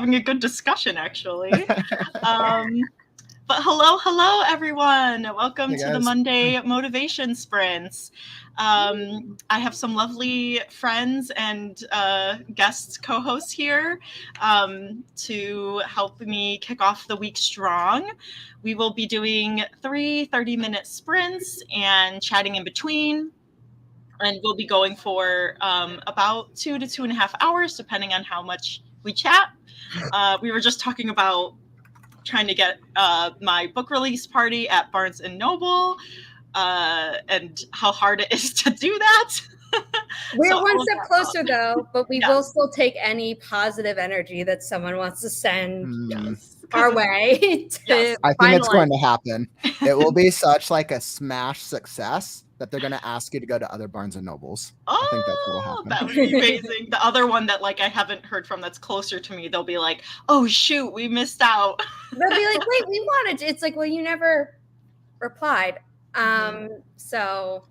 having a good discussion, actually. But hello, everyone. Welcome to the Monday Motivation Sprints. I have some lovely friends and guest co-hosts here to help me kick off the week strong. We will be doing 3 30-minute sprints and chatting in between. And we'll be going for about 2 to 2.5 hours, depending on how much we chat. We were just talking about trying to get my book release party at Barnes & Noble and how hard it is to do that. We're one step closer, though, but we will still take any positive energy that someone wants to send our way. I think it's going to happen. It will be such like a smash success that they're going to ask you to go to other Barnes & Nobles. I think that's what will happen. That would be amazing. The other one that like I haven't heard from that's closer to me, they'll be like, oh, shoot, we missed out. They'll be like, wait, we wanted to. It's like, well, you never replied. So...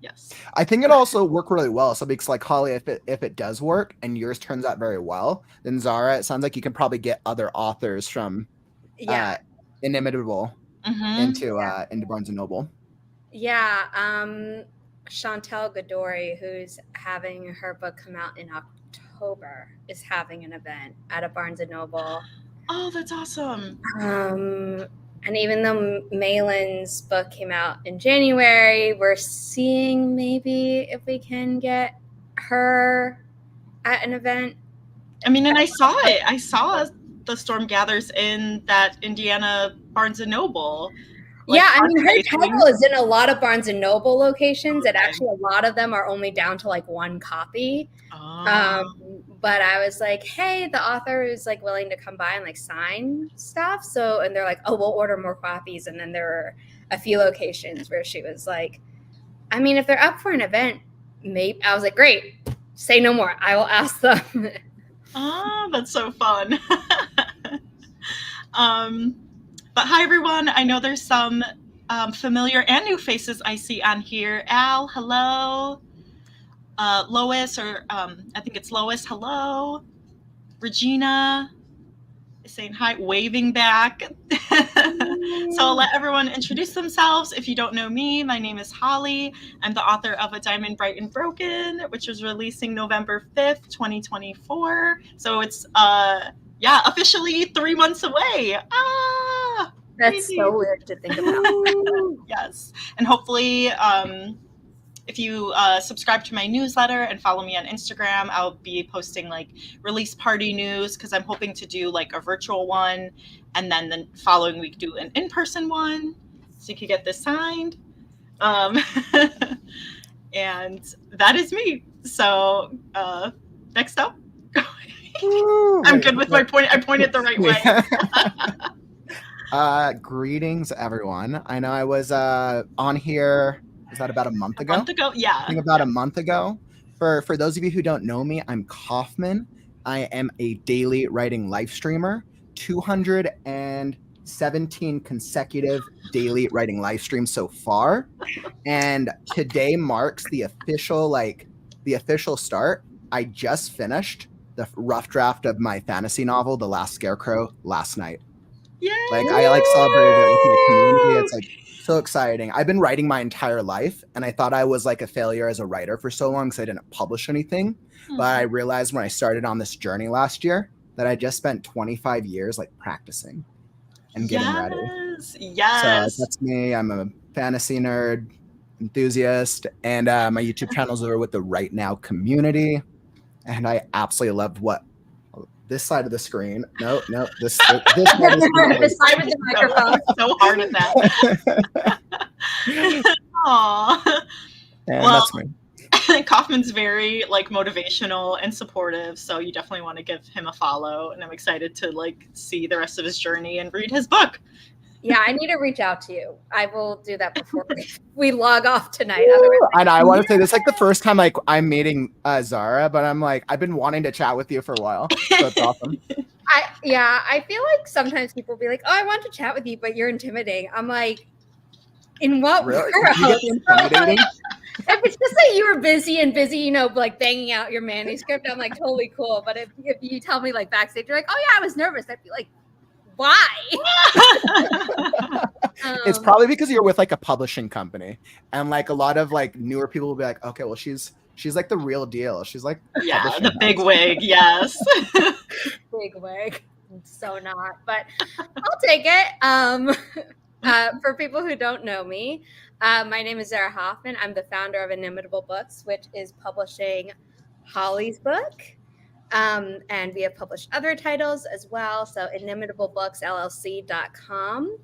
Yes. I think it also worked really well. So because like Holly, if it does work and yours turns out very well, then Zara, it sounds like you can probably get other authors from Inimitable into Barnes & Noble. Yeah. Chantel Gadori, who's having her book come out in October, is having an event at a Barnes & Noble. Oh, that's awesome. And even though Malin's book came out in January, we're seeing maybe if we can get her at an event. I mean, and I saw it. I saw The Storm Gathers in that Indiana Barnes & Noble. Like, yeah, I mean, her title is in a lot of Barnes & Noble locations, and actually a lot of them are only down to like one copy. But I was like, hey, the author is like willing to come by and like sign stuff. So, and they're like, oh, we'll order more copies. And then there were a few locations where she was like, I mean, if they're up for an event, maybe. I was like, great, say no more. I will ask them. Oh, that's so fun. But hi, everyone. I know there's some familiar and new faces I see on here. Al, hello. Lois, or I think it's Lois, hello. Regina is saying hi, waving back. So I'll let everyone introduce themselves. If you don't know me, my name is Holly. I'm the author of A Diamond Bright and Broken, which is releasing November 5th, 2024. So it's, officially 3 months away. That's crazy. So weird to think about. Yes. And hopefully, if you subscribe to my newsletter and follow me on Instagram, I'll be posting like release party news because I'm hoping to do like a virtual one and then the following week do an in-person one so you can get this signed. And that is me. So next up. I'm good with my point. I pointed the right way. Greetings, everyone. I know I was on here. Was that about a month ago? A month ago, yeah. I think about a month ago. For those of you who don't know me, I'm Kauffman. I am a daily writing live streamer. 217 consecutive daily writing live streams so far. And today marks the official start. I just finished the rough draft of my fantasy novel, The Last Scarecrow, last night. Yay! I celebrated it with my community. It's like so exciting. I've been writing my entire life, and I thought I was like a failure as a writer for so long because I didn't publish anything. But I realized when I started on this journey last year that I just spent 25 years like practicing and getting ready. Yes. So that's me. I'm a fantasy nerd, enthusiast, and my YouTube channels are with the Write Now community. And I absolutely loved what this side of the screen. No, this side of the side with the microphone. So hard at that. Aww. And that's me. Kauffman's very like motivational and supportive, so you definitely want to give him a follow. And I'm excited to like see the rest of his journey and read his book. Yeah, I need to reach out to you. I will do that before we log off tonight. And I want to say this is like the first time like I'm meeting Zara, but I'm like I've been wanting to chat with you for a while. So it's awesome. I feel like sometimes people will be like, "Oh, I want to chat with you, but you're intimidating." I'm like, In what Really? world? You get intimidating? If it's just that you were busy, you know, like banging out your manuscript, I'm like totally cool. But if you tell me like backstage, you're like, oh yeah, I was nervous, I'd be like, why? It's probably because you're with like a publishing company, and like a lot of like newer people will be like, okay, well she's like the real deal. She's like the big wig, yes. Big wig. So not, but I'll take it. For people who don't know me, my name is Zara Hoffman. I'm the founder of Inimitable Books, which is publishing Holly's book. And we have published other titles as well. So inimitableBooksLLC.com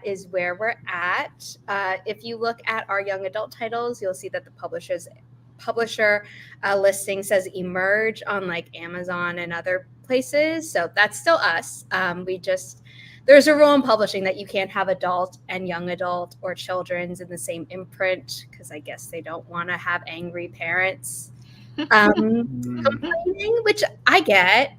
is where we're at. If you look at our young adult titles, you'll see that the publisher listing says Emerge on like Amazon and other places. So that's still us. There's a rule in publishing that you can't have adult and young adult or children's in the same imprint because I guess they don't want to have angry parents complaining, which I get.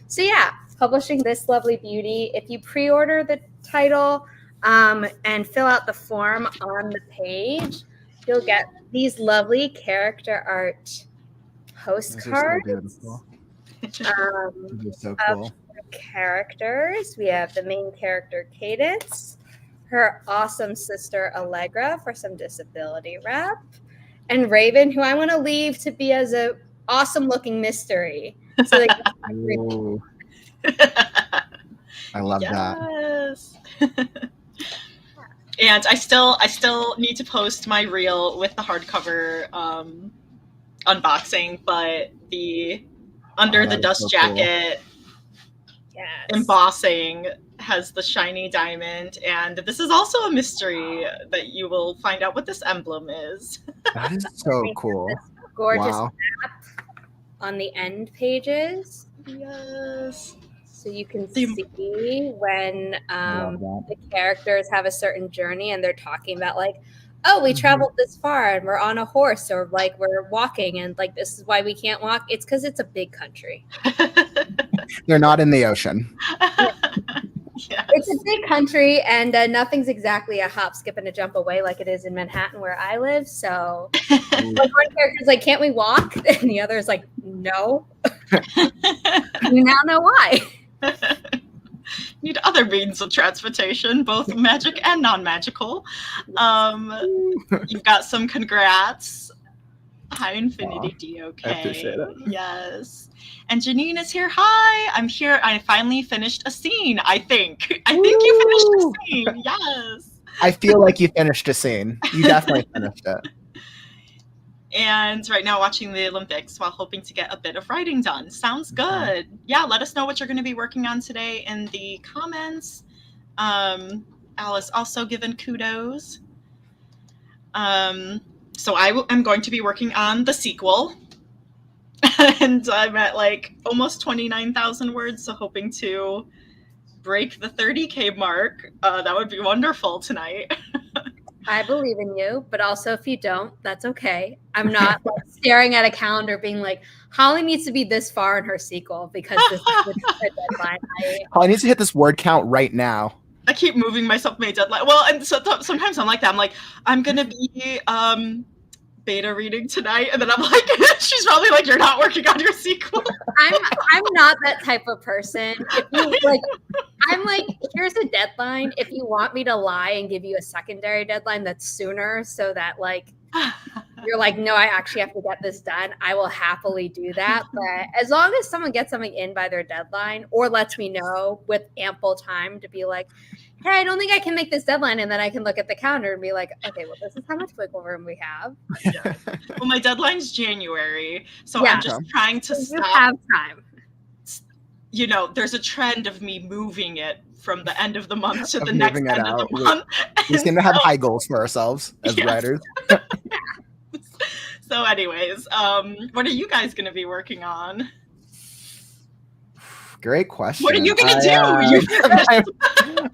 So yeah, publishing this lovely beauty. If you pre-order the title and fill out the form on the page, you'll get these lovely character art postcards. So cool. Characters. We have the main character Cadence, her awesome sister Allegra for some disability rep, and Raven, who I want to leave to be as a awesome looking mystery. So they I love that. And I still need to post my reel with the hardcover unboxing, but the under the dust jacket embossing has the shiny diamond, and this is also a mystery that you will find out what this emblem is. That is so cool. Gorgeous map on the end pages. Yes. So you can see when the characters have a certain journey and they're talking about like, oh, we traveled this far and we're on a horse, or like we're walking and like this is why we can't walk. It's because it's a big country. They're not in the ocean. Yes. It's a big country, and nothing's exactly a hop, skip, and a jump away like it is in Manhattan where I live. So one character's like, can't we walk? And the other is like, no. You now know why. Need other means of transportation, both magic and non-magical. You've got some congrats. Hi, Infinity DOK. I appreciate it. Yes. And Janine is here. Hi, I'm here. I finally finished a scene, I think. You finished a scene. Yes. I feel like you finished a scene. You definitely finished it. And right now watching the Olympics while hoping to get a bit of writing done. Sounds good. Yeah, let us know what you're going to be working on today in the comments. Alice also given kudos. So I am going to be working on the sequel. And I'm at like almost 29,000 words, so hoping to break the 30K mark. That would be wonderful tonight. I believe in you, but also if you don't, that's okay. I'm not like staring at a calendar being like, Holly needs to be this far in her sequel because this is the deadline. Holly needs to hit this word count right now. I keep moving myself to my deadline. Well, and so sometimes I'm like that. I'm like, I'm going to be beta reading tonight. And then I'm like, she's probably like, you're not working on your sequel. I'm not that type of person. If you, like, I'm like, here's a deadline. If you want me to lie and give you a secondary deadline that's sooner so that like you're like, no, I actually have to get this done, I will happily do that. But as long as someone gets something in by their deadline or lets me know with ample time to be like, hey, I don't think I can make this deadline. And then I can look at the calendar and be like, okay, well, this is how much wiggle room we have. Yeah. Well, my deadline's January. So I'm just trying to stop. You have time. You know, there's a trend of me moving it from the end of the month to the next end of the month. We seem to have high goals for ourselves as writers. So anyways, what are you guys going to be working on? Great question. What are you going to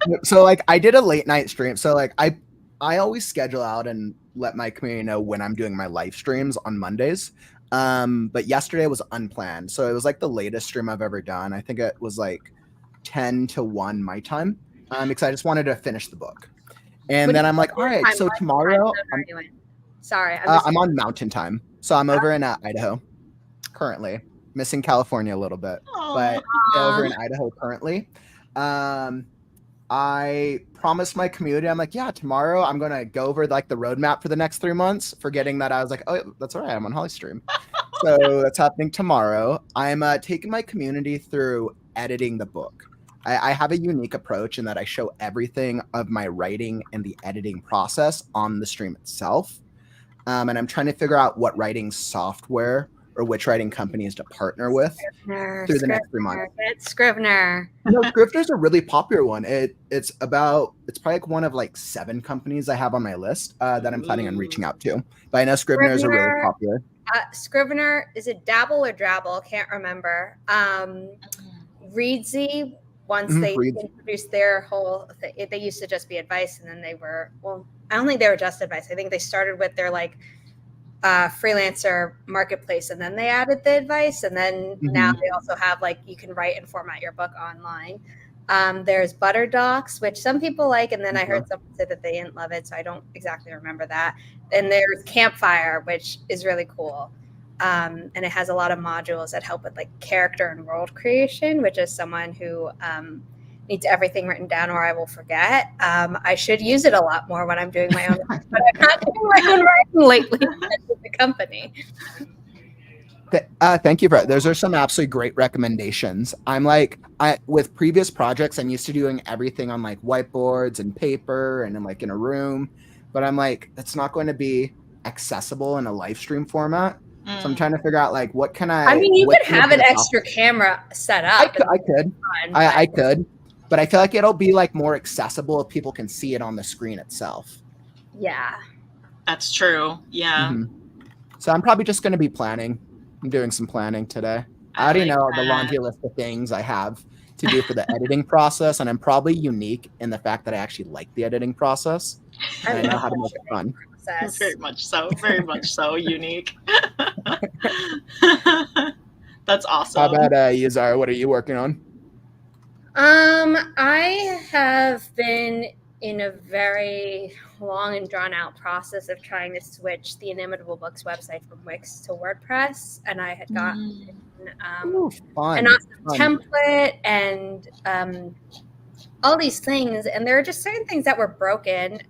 do? So like I did a late night stream. So like I always schedule out and let my community know when I'm doing my live streams on Mondays. But yesterday was unplanned. So it was like the latest stream I've ever done. I think it was like 10 to 1 my time. Because I just wanted to finish the book. And then I'm like, all right, so tomorrow, sorry, I'm on Mountain Time. So I'm over in Idaho currently, missing California a little bit, but over in Idaho currently. I promised my community, I'm like, yeah, tomorrow I'm going to go over like the roadmap for the next 3 months, forgetting that I was like, oh, that's all right, I'm on HollyStream. So that's happening tomorrow. I'm taking my community through editing the book. I have a unique approach in that I show everything of my writing and the editing process on the stream itself. And I'm trying to figure out what writing software or which writing companies to partner with through the next 3 months. It's Scrivener. Scrivener's a really popular one. It's probably like one of like 7 companies I have on my list that I'm planning on reaching out to. But I know Scrivener is a really popular. Scrivener, is it Dabble or Drabble? Can't remember. Readsy, once they introduced their whole thing, they used to just be advice, and then they were, well, I don't think they were just advice. I think they started with their like freelancer marketplace, and then they added the advice, and then now they also have like you can write and format your book online. There's Butterdocs, which some people like, and then I heard someone say that they didn't love it, so I don't exactly remember that. And there's Campfire, which is really cool, and it has a lot of modules that help with like character and world creation, which is someone who needs everything written down or I will forget. I should use it a lot more when I'm doing my own work, but I'm not doing my own writing lately with the company. Thank you for that. Those are some absolutely great recommendations. I'm like, with previous projects, I'm used to doing everything on like whiteboards and paper and I'm like in a room, but I'm like, it's not going to be accessible in a live stream format. So I'm trying to figure out like, what can I mean, you could have an extra camera set up. I could, but I feel like it'll be like more accessible if people can see it on the screen itself. Yeah. That's true. Yeah. So I'm probably just going to be planning. I'm doing some planning today. I already know the laundry list of things I have to do for the editing process, and I'm probably unique in the fact that I actually like the editing process. And I know how to make it fun. Very much so unique. That's awesome. How about you, Zara? What are you working on? I have been in a very long and drawn out process of trying to switch the Inimitable Books website from Wix to WordPress, and I had gotten an awesome template and all these things, and there are just certain things that were broken.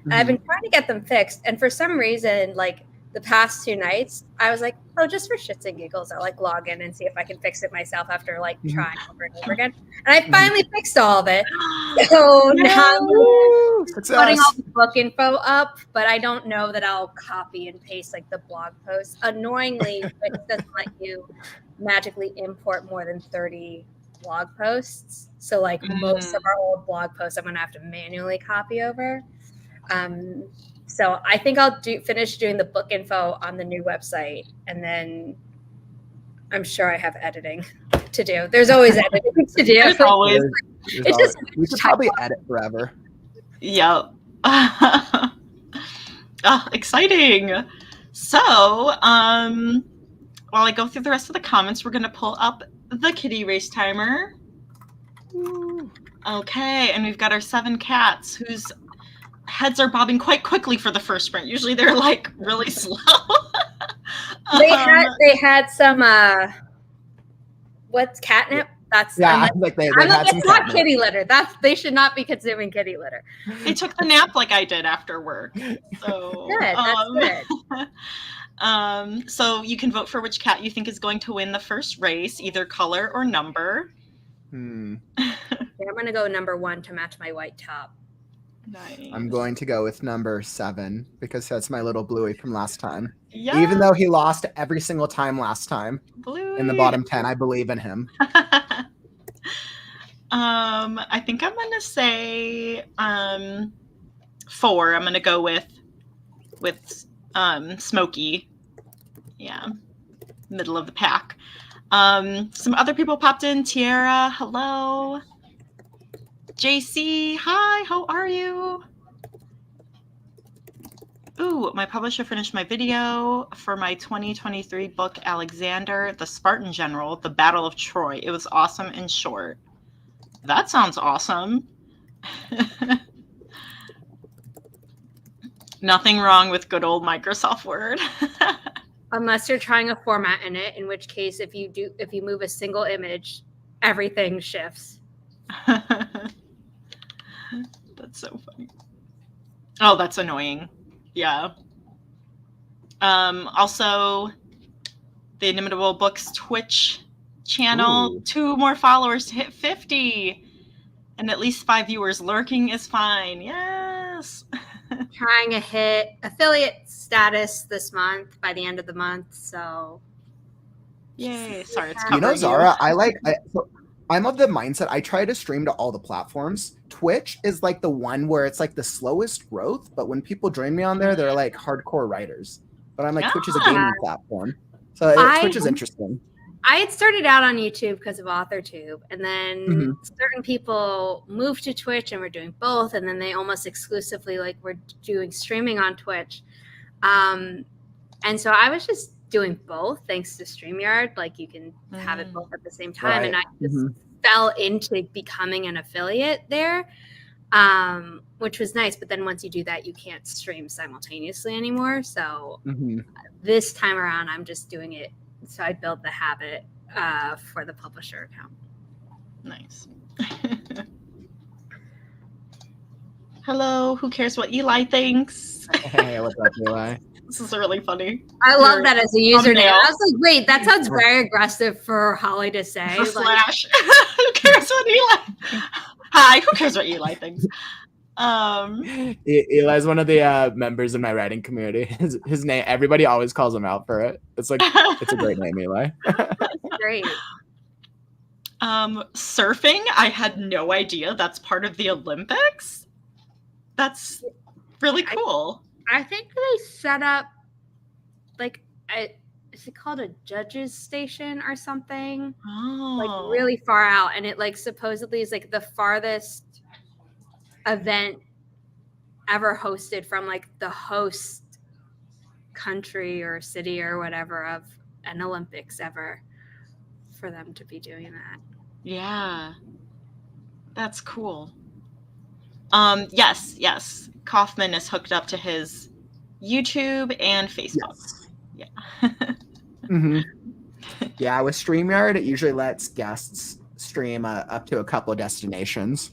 I've been trying to get them fixed, and for some reason, like the past 2 nights, I was like, oh, just for shits and giggles, I'll like log in and see if I can fix it myself after like trying over and over again. And I finally fixed all of it. So now I'm putting all the book info up, but I don't know that I'll copy and paste like the blog posts. Annoyingly, it doesn't let you magically import more than 30 blog posts. So like most of our old blog posts, I'm going to have to manually copy over. So I think I'll finish doing the book info on the new website, and then I'm sure I have editing to do. There's always editing to do. There's always. It's just we could probably edit forever. Yep. Exciting. So, while I go through the rest of the comments, we're going to pull up the kitty race timer. Okay, and we've got our 7 cats whose heads are bobbing quite quickly for the first sprint. Usually they're like really slow. They had some what's catnip? That's like they had some it's not catnip. Kitty litter. They should not be consuming kitty litter. They took the nap like I did after work. So good. That's good. So you can vote for which cat you think is going to win the first race, either color or number. I'm gonna go number 1 to match my white top. Nice. I'm going to go with number 7 because that's my little Bluey from last time. Yeah. Even though he lost every single time last time Bluey. In the bottom 10, I believe in him. I think I'm gonna say 4. I'm gonna go with Smokey. Yeah, middle of the pack. Some other people popped in. Tiara, hello. JC, hi, how are you? Ooh, my publisher finished my video for my 2023 book, Alexander, the Spartan General, The Battle of Troy. It was awesome and short. That sounds awesome. Nothing wrong with good old Microsoft Word. Unless you're trying a format in it, in which case if you move a single image, everything shifts. That's so funny. Oh, that's annoying. Yeah. Also, the Inimitable Books Twitch channel, Ooh. 2 more followers to hit 50. And at least 5 viewers. Lurking is fine. Yes. Trying to hit affiliate status this month by the end of the month. So, yay! Sorry, it's You know, covering Zara, I'm of the mindset I try to stream to all the platforms. Twitch is like the one where it's like the slowest growth, but when people join me on there, they're like hardcore writers. But I'm like, Twitch is a gaming platform, so Twitch is interesting. I had started out on YouTube because of AuthorTube, and then certain people moved to Twitch and were doing both, and then they almost exclusively like were doing streaming on Twitch. And so I was just doing both thanks to StreamYard. Like you can have it both at the same time. Right. And I just fell into becoming an affiliate there, which was nice. But then once you do that, you can't stream simultaneously anymore. So this time around, I'm just doing it. So I built the habit for the publisher account. Nice. Hello, who cares what Eli thinks? Hey, what's up, Eli? This is really funny. I love that as a username. I was like, wait, that sounds very aggressive for Holly to say. Like, slash. Who cares what Eli? Hi, who cares what Eli thinks? Eli's one of the members in my writing community. His name, everybody always calls him out for it. It's like, it's a great name, Eli. Great. Surfing, I had no idea that's part of the Olympics. That's really cool. I think they set up like is it called a judges station or something? Like really far out, and it like supposedly is like the farthest event ever hosted from like the host country or city or whatever of an Olympics ever, for them to be doing that. Yeah, that's cool. Yes, Kauffman is hooked up to his YouTube and Facebook. Yes. Yeah. Yeah, with StreamYard, it usually lets guests stream up to a couple of destinations.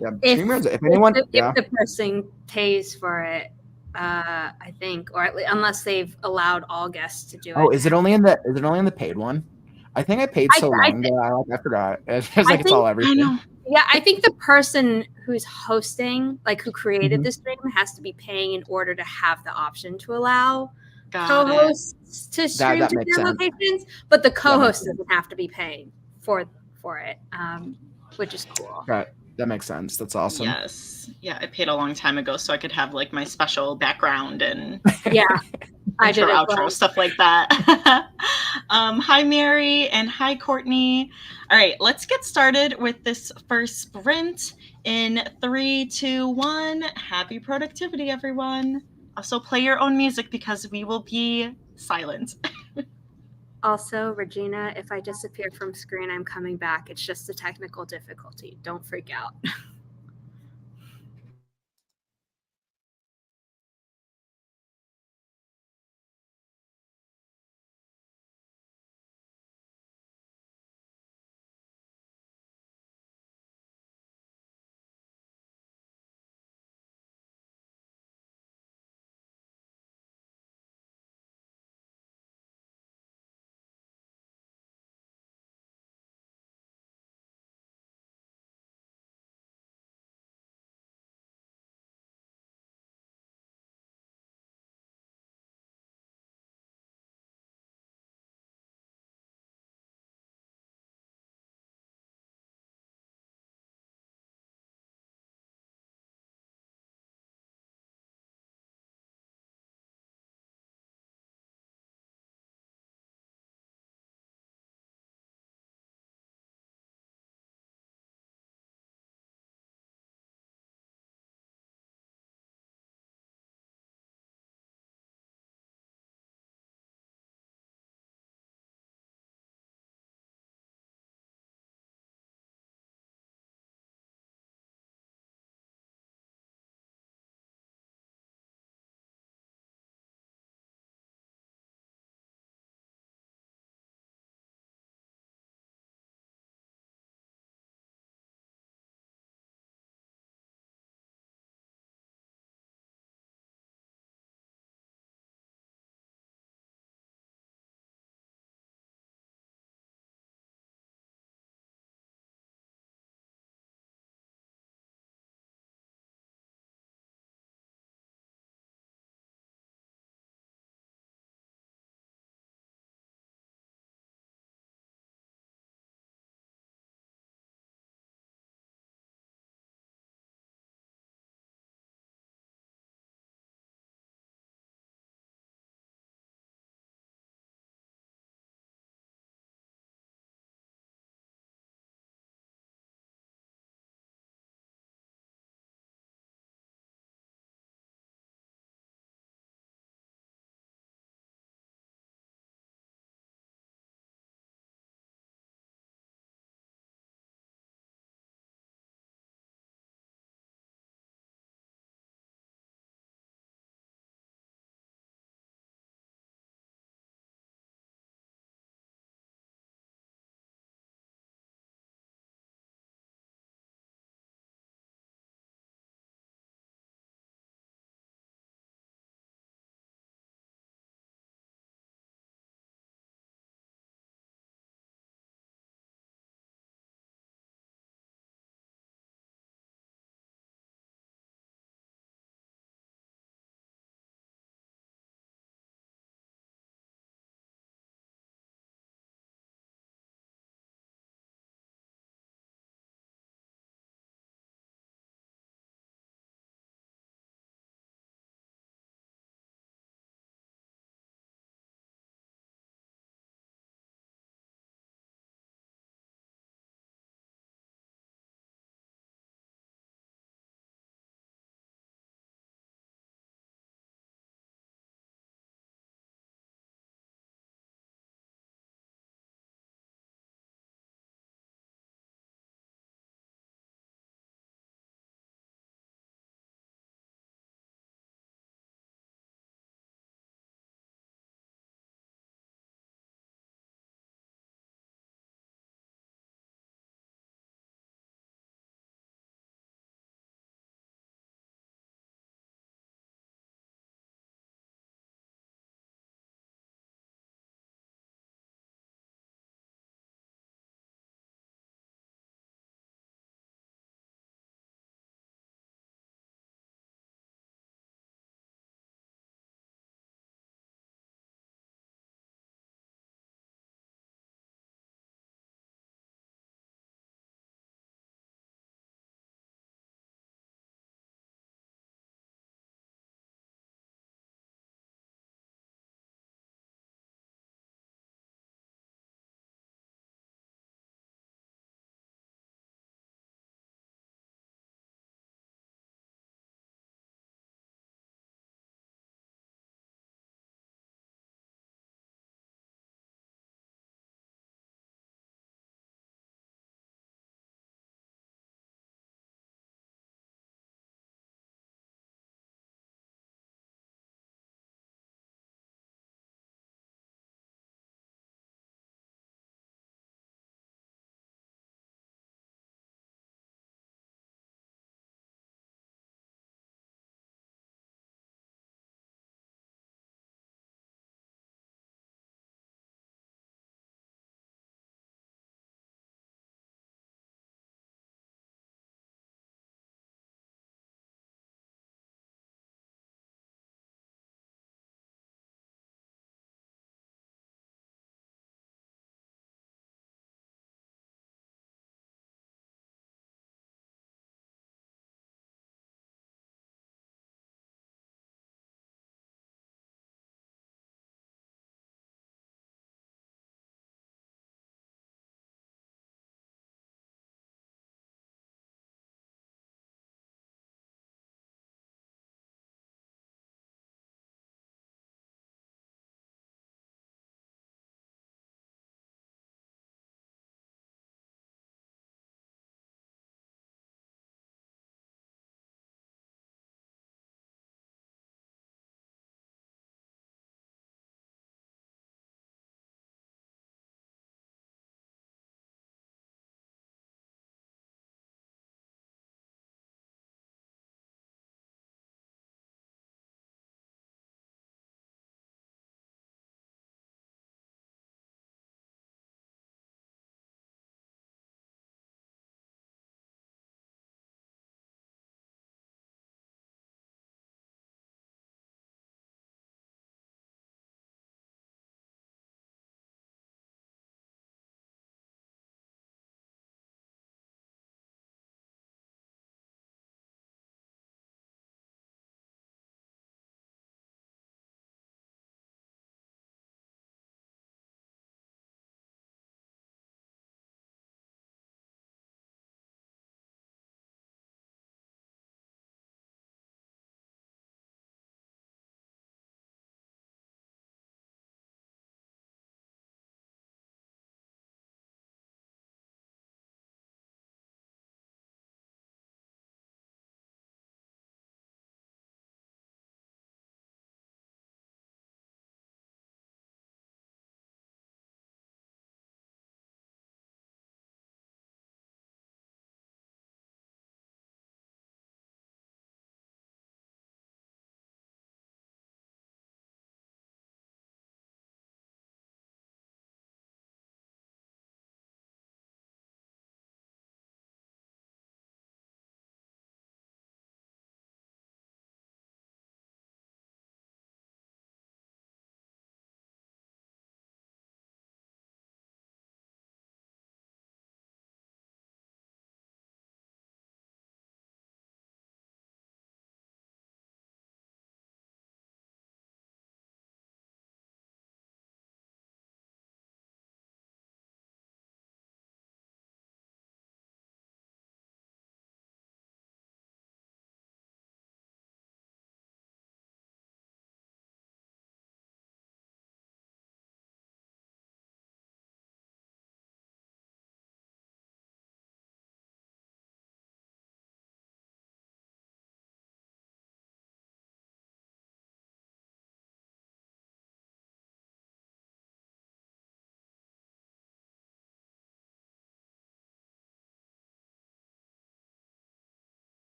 Yeah, if the person pays for it, I think, or at least, unless they've allowed all guests to do it. Oh, is it only in the paid one? I think I paid so long ago. I forgot. It's like it's all everything. Yeah, I think the person who's hosting, like who created the stream, has to be paying in order to have the option to allow co-hosts to stream to their locations. But the co-host doesn't have to be paying for it, which is cool. Right. That makes sense. That's awesome. Yes. Yeah, I paid a long time ago so I could have like my special background and I did outro stuff like that. Hi Mary and hi Courtney. All right, let's get started with this first sprint in 3, 2, 1. Happy productivity, everyone. Also play your own music because we will be silent. Also, Regina, if I disappear from screen, I'm coming back. It's just a technical difficulty. Don't freak out.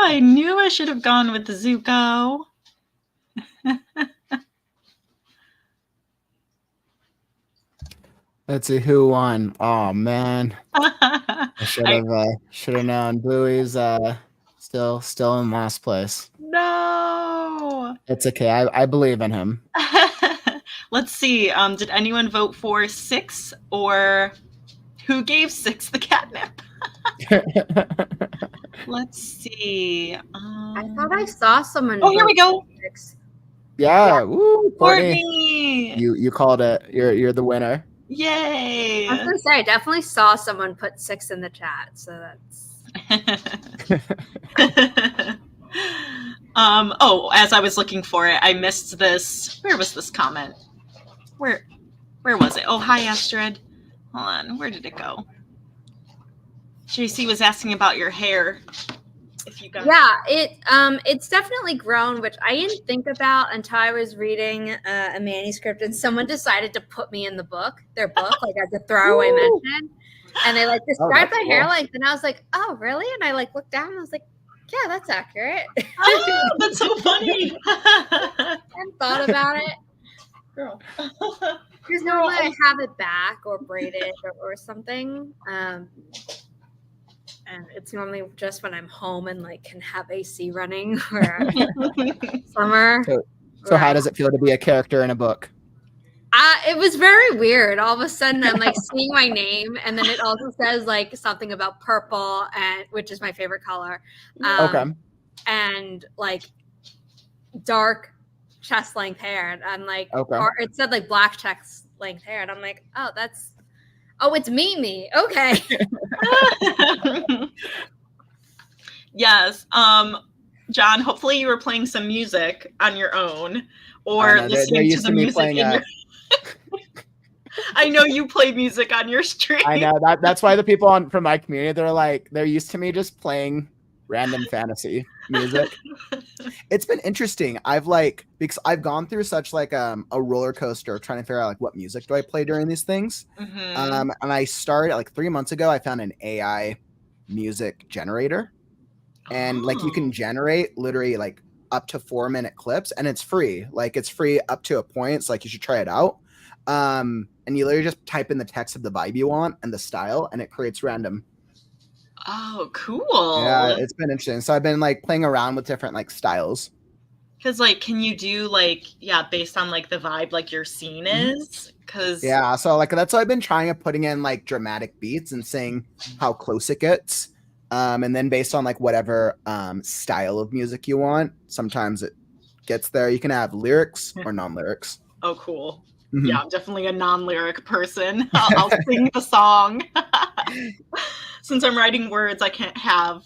I knew I should have gone with the Zuko. Let's see who won. Oh man, I should have known. Bluey's still in last place. No. It's okay. I believe in him. Let's see. Did anyone vote for 6 or who gave 6 the catnip? Let's see. I thought I saw someone. Oh, here we go. 6. Yeah. Woo, Courtney. You called it. You're the winner. Yay. I was gonna say I definitely saw someone put 6 in the chat, so that's as I was looking for it, I missed this. Where was this comment? Where was it? Oh, hi Astrid. Hold on, where did it go? JC was asking about your hair. If you got it's definitely grown, which I didn't think about until I was reading a manuscript and someone decided to put me in their book, like as a throwaway mention. And they like described my hair length, and I was like, oh really? And I like looked down and I was like, yeah, that's accurate. Oh, that's so funny. I hadn't thought about it. Girl. Because normally I have it back or braided or something. And it's normally just when I'm home and like can have AC running or summer. So how does it feel to be a character in a book? It was very weird. All of a sudden I'm like seeing my name, and then it also says like something about purple, and which is my favorite color. Okay. And like dark chest length hair. And I'm like, or it said like black chest length hair. And I'm like, oh, it's Mimi. Okay. Yes. John, hopefully you were playing some music on your own or listening to the music. I know you play music on your stream. I know that's why the people from my community, they're used to me just playing random fantasy music. It's been interesting. Because I've gone through such like a roller coaster of trying to figure out like what music do I play during these things. And I started like 3 months ago. I found an AI music generator, and like you can generate literally like up to 4-minute clips, and it's free. Like it's free up to a point. So like you should try it out. And you literally just type in the text of the vibe you want and the style, and it creates random. Oh, cool. Yeah, it's been interesting. So I've been like playing around with different like styles. Because like, can you do like, based on like the vibe like your scene is? Because so like that's why I've been trying of putting in like dramatic beats and seeing how close it gets. And then based on like whatever style of music you want, sometimes it gets there. You can have lyrics or non-lyrics. Oh, cool. Mm-hmm. Yeah, I'm definitely a non-lyric person. I'll sing the song. Since I'm writing words, I can't have.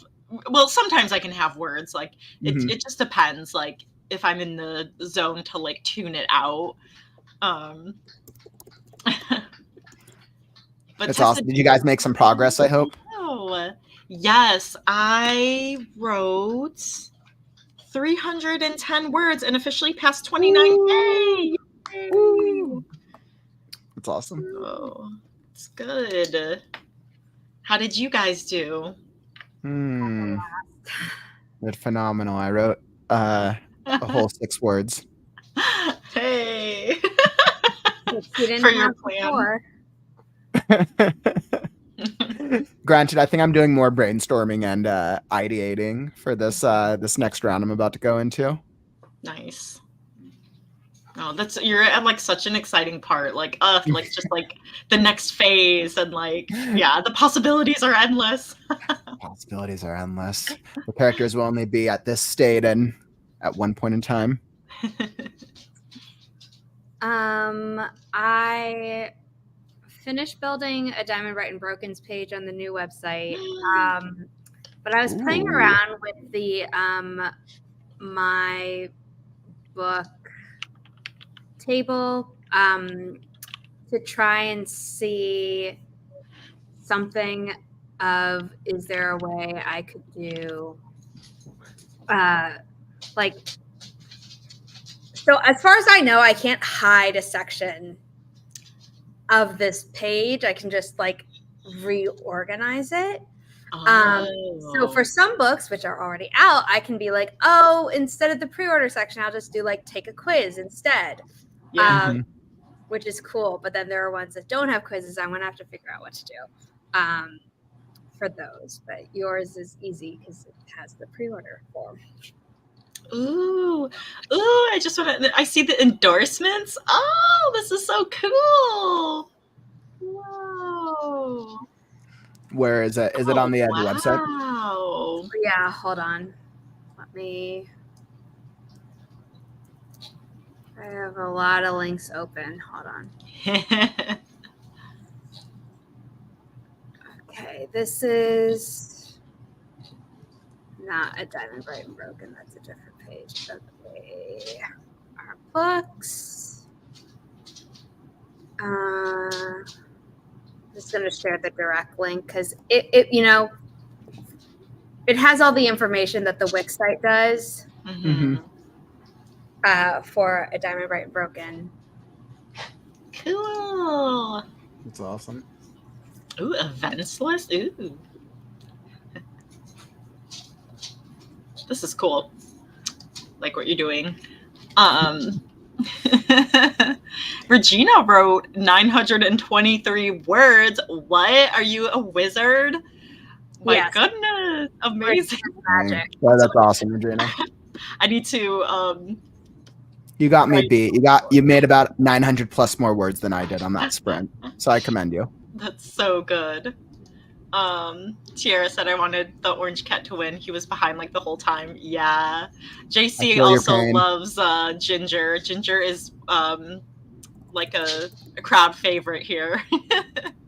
Well, sometimes I can have words. Like it just depends. Like if I'm in the zone to like tune it out. But that's awesome. Did you guys make some progress? I hope. Oh, yes, I wrote 310 words and officially passed 29K. Woo. That's awesome. Oh, it's good. How did you guys do? Did phenomenal. I wrote a whole 6 words. Hey. For your plan. Granted, I think I'm doing more brainstorming and ideating for this next round I'm about to go into. Nice. Oh, you're at like such an exciting part, like just like the next phase, and like the possibilities are endless. Possibilities are endless. The characters will only be at this state and at one point in time. I finished building a Diamond Bright and Broken's page on the new website, but I was playing around with the my book table to try and see something of, is there a way I could do so as far as I know, I can't hide a section of this page. I can just like reorganize it. So for some books, which are already out, I can be like, oh, instead of the pre-order section, I'll just do like take a quiz instead. Yeah. Which is cool. But then there are ones that don't have quizzes. I'm going to have to figure out what to do for those. But yours is easy because it has the pre-order form. Ooh, I just want to, I see the endorsements. Oh, this is so cool. Whoa. Where is it? Is it on the website? Wow. Yeah, hold on. Let me. I have a lot of links open. Hold on. Okay, this is not a Diamond Bright and Broken. That's a different page. Okay, our books. I'm just going to share the direct link because it has all the information that the Wix site does for a Diamond Bright and Broken. Cool. That's awesome. Ooh, events list. Ooh. This is cool. Like what you're doing. Regina wrote 923 words. What? Are you a wizard? My goodness. Amazing. Magic. Yeah, that's awesome, Regina. I need to you got me beat. You made about 900 plus more words than I did on that sprint. So I commend you. That's so good. Tiara said I wanted the orange cat to win. He was behind like the whole time. Yeah. JC also loves Ginger. Ginger is like a crowd favorite here.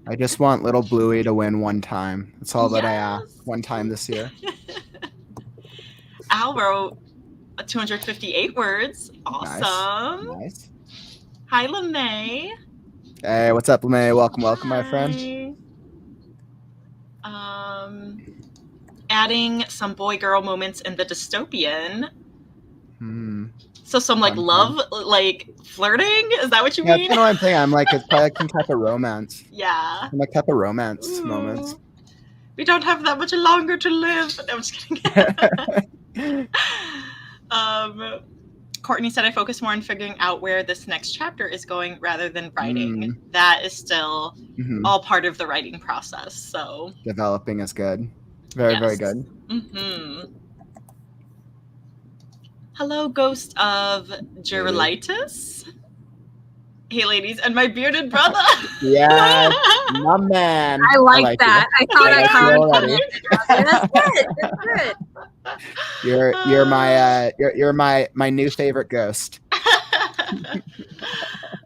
I just want little Bluey to win one time. That's all that I ask. One time this year. Al wrote 258 words. Awesome. Nice. Hi, LeMay. Hey, what's up, LeMay? Welcome, my friend. Adding some boy-girl moments in the dystopian. So some like love, like flirting? Is that what you mean? That's kind of what I'm thinking. I'm like, it's probably like some type of romance. Yeah. Some like type of romance moments. We don't have that much longer to live. No, I'm just kidding. Courtney said I focus more on figuring out where this next chapter is going rather than writing. That is still all part of the writing process. So developing is good. Very, very good. Hello, ghost of Gerolitis. Hey, ladies, and my bearded brother. Yeah, my man. I like that. I thought I commented. That's good. That's good. You're my new favorite ghost.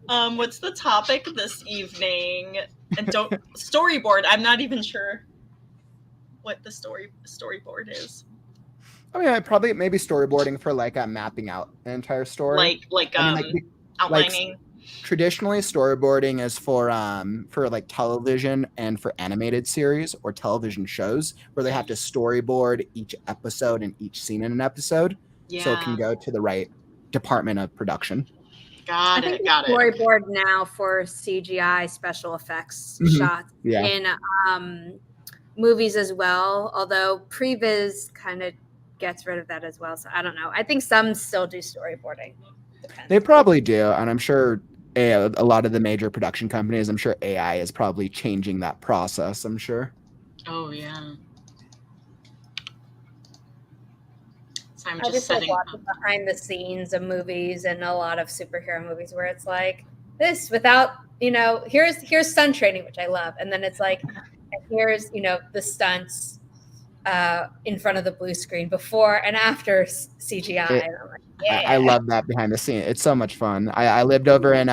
What's the topic this evening? And don't storyboard. I'm not even sure what the storyboard is. I mean, probably maybe storyboarding for like mapping out an entire story. Outlining. Traditionally, storyboarding is for like television and for animated series or television shows where they have to storyboard each episode and each scene in an episode, so it can go to the right department of production. Got it. Storyboard now for CGI special effects shots in movies as well. Although Previs kind of gets rid of that as well, so I don't know. I think some still do storyboarding. Depends. They probably do, and I'm sure a lot of the major production companies, I'm sure AI is probably changing that process. I'm sure. Oh yeah. So I'm just like watching behind the scenes of movies and a lot of superhero movies where it's like this without, here's stunt training, which I love, and then it's like, and here's the stunts in front of the blue screen before and after CGI. And I'm like, I love that behind the scene. It's so much fun. I lived over in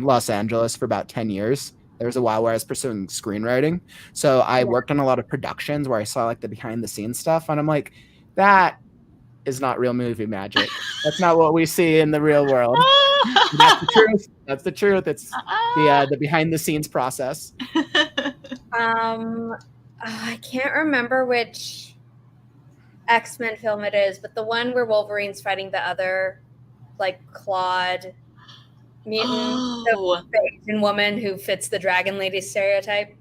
Los Angeles for about 10 years. There was a while where I was pursuing screenwriting. So I worked on a lot of productions where I saw like the behind the scenes stuff. And I'm like, that is not real movie magic. That's not what we see in the real world. That's the truth. That's the truth. It's the behind the scenes process. I can't remember which X-Men film it is, but the one where Wolverine's fighting the other, like, clawed mutant, the Asian woman who fits the dragon lady stereotype.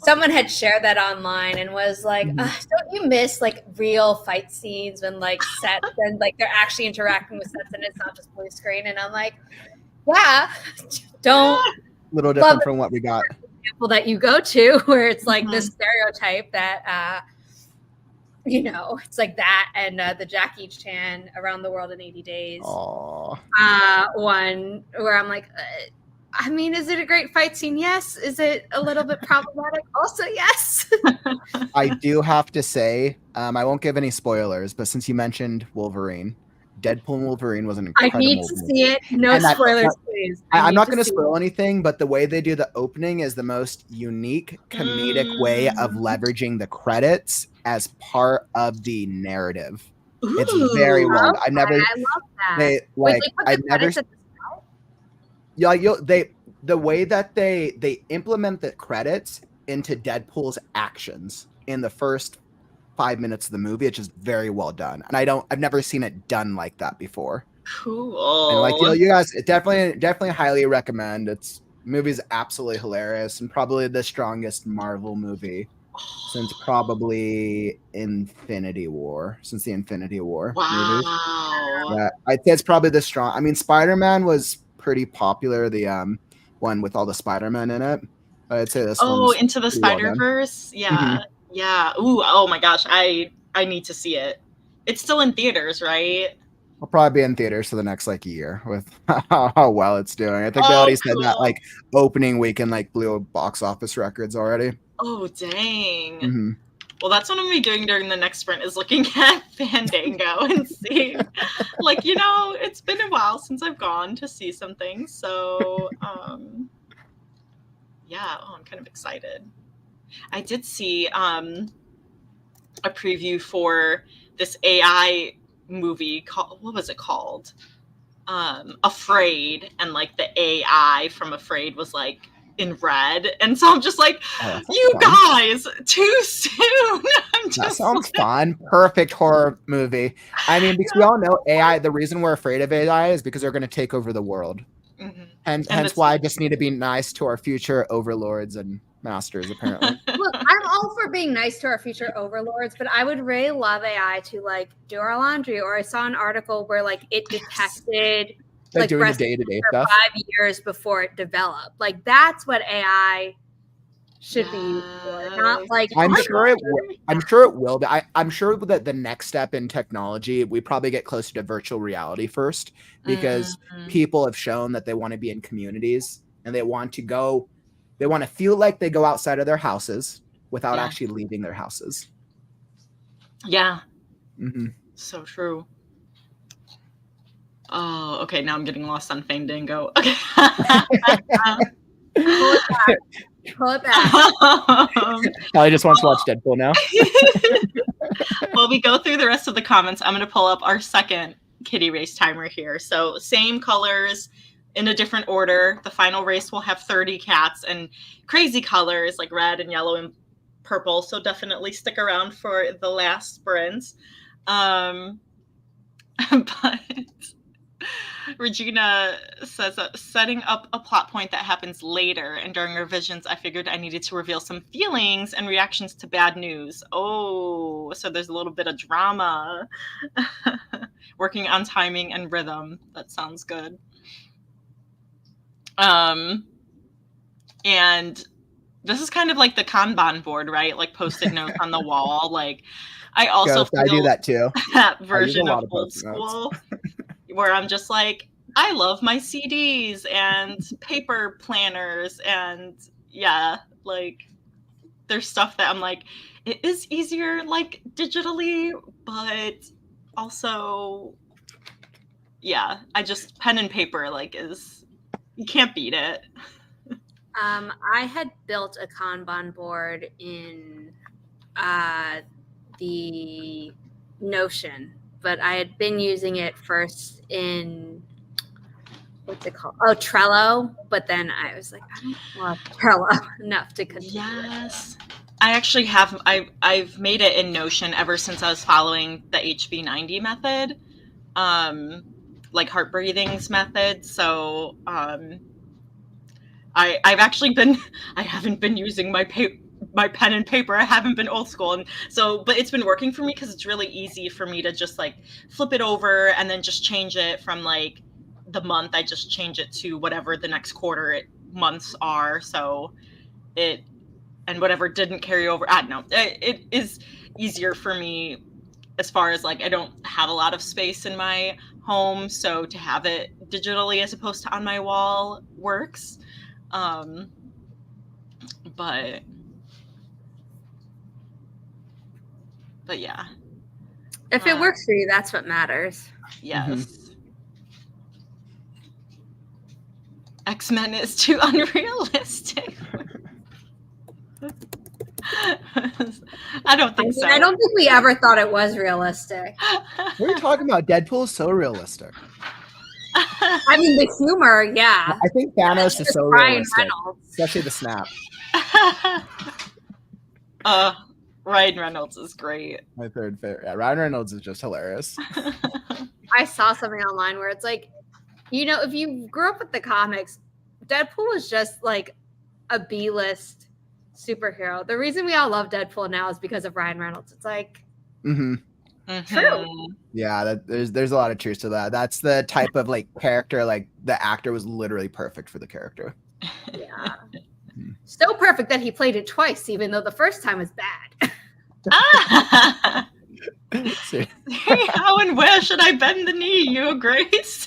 someone had shared that online and was like, don't you miss like real fight scenes when like sets and like they're actually interacting with sets and it's not just blue screen? And I'm like, yeah, don't. Little different from what we got. Example that you go to where it's like this stereotype that it's like that and the Jackie Chan Around the World in 80 Days one where I'm like, I mean, is it a great fight scene? Yes. Is it a little bit problematic? Also, yes. I do have to say, I won't give any spoilers, but since you mentioned Wolverine, Deadpool and Wolverine was an incredible movie. I need to see it. No spoilers, please. I'm not going to spoil anything, but the way they do the opening is the most unique, comedic way of leveraging the credits as part of the narrative. Ooh, it's very well. I love that. The way that they implement the credits into Deadpool's actions in the first 5 minutes of the movie, it's just very well done, and I've never seen it done like that before. Cool. And like you guys, definitely highly recommend. It's movie's absolutely hilarious and probably the strongest Marvel movie since probably Infinity War. Since the Infinity War movies. Yeah, I'd say it's probably the strong. I mean, Spider-Man was pretty popular, the one with all the Spider-Man in it. But I'd say this one's Into the Spider-Verse. Well, yeah. Yeah. Ooh. Oh my gosh. I need to see it. It's still in theaters, right? I'll probably be in theaters for the next year with how well it's doing. I think they already said that opening weekend blew box office records already. Oh dang. Well, that's what I'm gonna be doing during the next sprint is looking at Fandango and see, it's been a while since I've gone to see something. So, yeah. Oh, I'm kind of excited. I did see a preview for this AI movie called, what was it called? Afraid, and the AI from Afraid was in red, and so I'm just you guys, too soon. That sounds fun. Perfect horror movie. I mean, because we all know AI, the reason we're afraid of AI is because they're going to take over the world. And hence why I just need to be nice to our future overlords and masters, apparently. Look, I'm all for being nice to our future overlords, but I would really love AI to do our laundry. Or I saw an article where it detected doing the day-to-day stuff 5 years before it developed. That's what AI should be used for. Not I'm sure it will be. I'm sure that the next step in technology, we probably get closer to virtual reality first, because people have shown that they want to be in communities and they want to feel like they go outside of their houses without actually leaving their houses. Yeah. So true. Oh, okay. Now I'm getting lost on Fandango. Okay. Pull it back. I just want to watch Deadpool now. While we go through the rest of the comments, I'm going to pull up our second kitty race timer here. So same colors in a different order. The final race will have 30 cats and crazy colors like red and yellow and purple. So definitely stick around for the last sprints. But Regina says that setting up a plot point that happens later, and during revisions, I figured I needed to reveal some feelings and reactions to bad news. Oh, so there's a little bit of drama. Working on timing and rhythm. That sounds good. And this is kind of like the Kanban board, right? Post-it notes on the wall. I also I do that too. That version of old school. Where I'm just I love my CDs and paper planners, and there's stuff that I'm it is easier digitally, but also I just pen and paper is, you can't beat it. I had built a Kanban board in the Notion, but I had been using it first in, what's it called? Oh, Trello. But then I was I don't love Trello enough to continue. Yes. I actually have, I've made it in Notion ever since I was following the HB90 method, heart breathings method. So I haven't been using my my pen and paper. I haven't been old school. And so, but it's been working for me because it's really easy for me to just like flip it over and then just change it from like the month. I just change it to whatever the next quarter months are. So it, and whatever didn't carry over, I don't know. It is easier for me as far as like, I don't have a lot of space in my home. So to have it digitally as opposed to on my wall works. But yeah. If it works for you, that's what matters. Yes. X-Men is too unrealistic. I don't think so. I don't think we ever thought it was realistic. What are you talking about? Deadpool is so realistic. I mean, the humor, yeah. I think Thanos is so realistic, especially the snap. Ryan Reynolds is great. My third favorite. Yeah, Ryan Reynolds is just hilarious. I saw something online where it's like, you know, if you grew up with the comics, Deadpool was just like a B-list superhero. The reason we all love Deadpool now is because of Ryan Reynolds. It's like true. Yeah, there's a lot of truth to that. That's the type of like character, like the actor was literally perfect for the character. Yeah. So perfect that he played it twice, even though the first time was bad. How and where should I bend the knee, you Grace?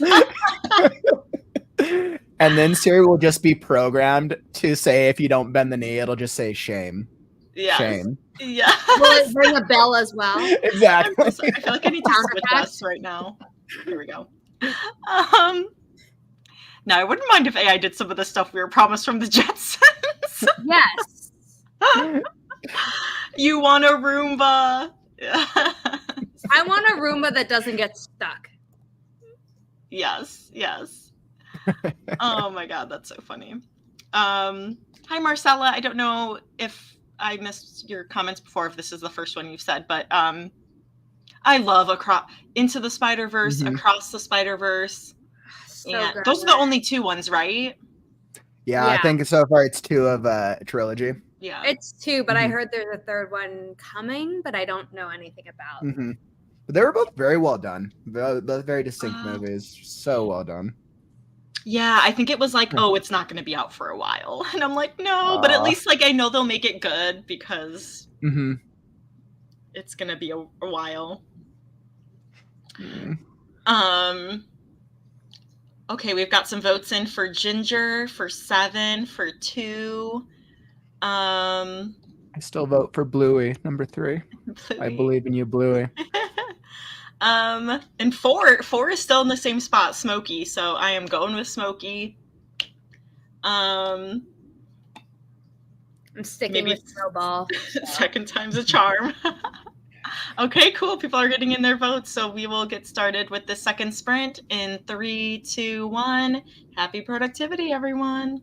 And then Siri will just be programmed to say, if you don't bend the knee, it'll just say shame. Yes. Shame. Yeah. Will it ring a bell as well? Exactly. I feel like I need to switch us right now. Here we go. Now, I wouldn't mind if AI did some of the stuff we were promised from the Jetsons. Yes. You want a Roomba? I want a Roomba that doesn't get stuck. Yes. Oh my God, that's so funny. Hi, Marcella. I don't know if I missed your comments before, if this is the first one you've said, but I love Into the Spider-Verse, Across the Spider-Verse. And those are the only 2 ones, right? Yeah, I think so far it's 2 of a trilogy. Yeah, it's 2, but I heard there's a 3rd one coming, but I don't know anything about. But they were both very well done. Both very distinct movies. So well done. Yeah, I think it was like, oh, it's not going to be out for a while. And I'm like, no, but at least like I know they'll make it good because it's going to be a while. Okay, we've got some votes in for Ginger, for 7, for 2. I still vote for Bluey, number 3. Bluey. I believe in you, Bluey. And 4 is still in the same spot, Smokey. So I am going with Smokey. I'm sticking with Snowball. Second time's a charm. Okay, cool. People are getting in their votes, so we will get started with the second sprint in 3, 2, 1. Happy productivity, everyone.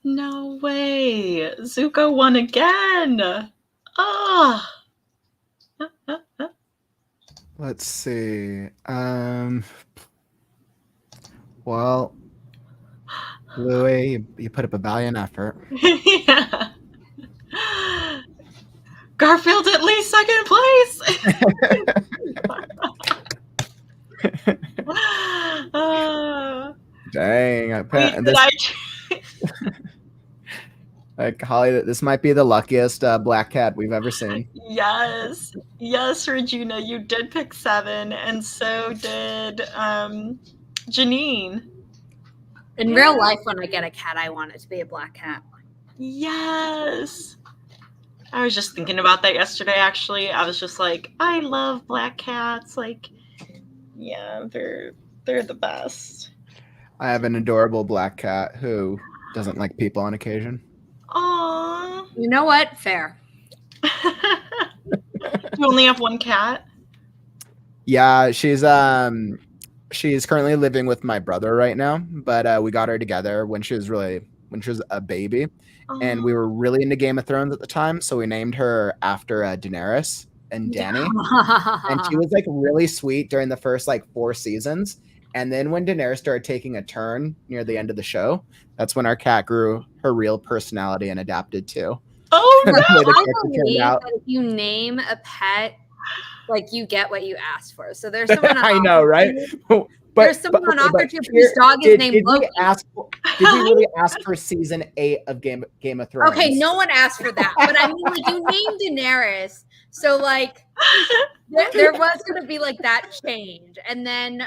No way. Zuko won again. Ah. Let's see. Well, Louis, you put up a valiant effort. Yeah. Garfield at least second place. Dang. Wait, Like, Holly, this might be the luckiest black cat we've ever seen. Yes. Yes, Regina, you did pick 7, and so did Janine. In real life, when I get a cat, I want it to be a black cat. Yes. I was just thinking about that yesterday, actually. I was just like, I love black cats. Like, yeah, they're the best. I have an adorable black cat who doesn't like people on occasion. Aww. You know what? Fair. You only have one cat? Yeah, she's currently living with my brother right now, but we got her together when she was a baby. And we were really into Game of Thrones at the time, so we named her after Daenerys and Dany. And she was like really sweet during the first like 4 seasons. And then when Daenerys started taking a turn near the end of the show, that's when our cat grew her real personality and adapted too. Oh no! I believe that if you name a pet, like you get what you asked for. So there's someone I know, right? There's someone on Author Tube whose dog is named Loki. Did we really ask for season 8 of Game of Thrones? Okay, no one asked for that. But I mean, like, you named Daenerys. So, like, there was going to be, like, that change. And then,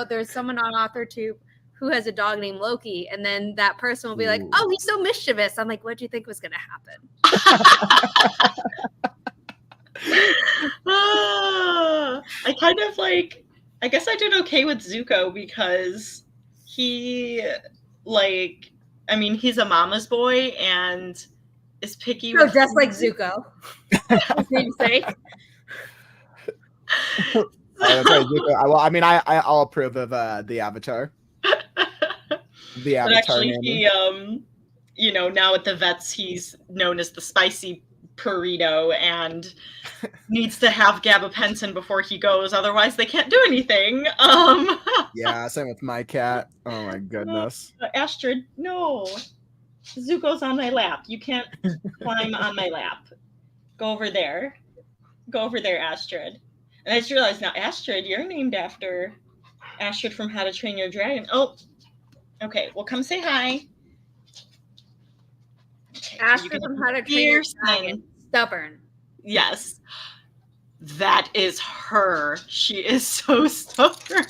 there's someone on Author Tube who has a dog named Loki. And then that person will be like, oh, he's so mischievous. I'm like, what do you think was going to happen? I kind of like... I guess I did okay with Zuko because he's a mama's boy and is picky. So just like Zuko. His namesake. That's right, Zuko. I'll approve of the Avatar. The Avatar. But actually, he, now at the vets, he's known as the spicy burrito and needs to have gabapentin before he goes, otherwise they can't do anything. Yeah, same with my cat. Oh my goodness. Astrid, no. Zuko's on my lap. You can't climb on my lap. Go over there, Astrid. And I just realized now, Astrid, you're named after Astrid from How to Train Your Dragon. Oh, okay. Well, come say hi. Okay, Astrid from How to Train Your Dragon. Stubborn. Yes. That is her. She is so stubborn.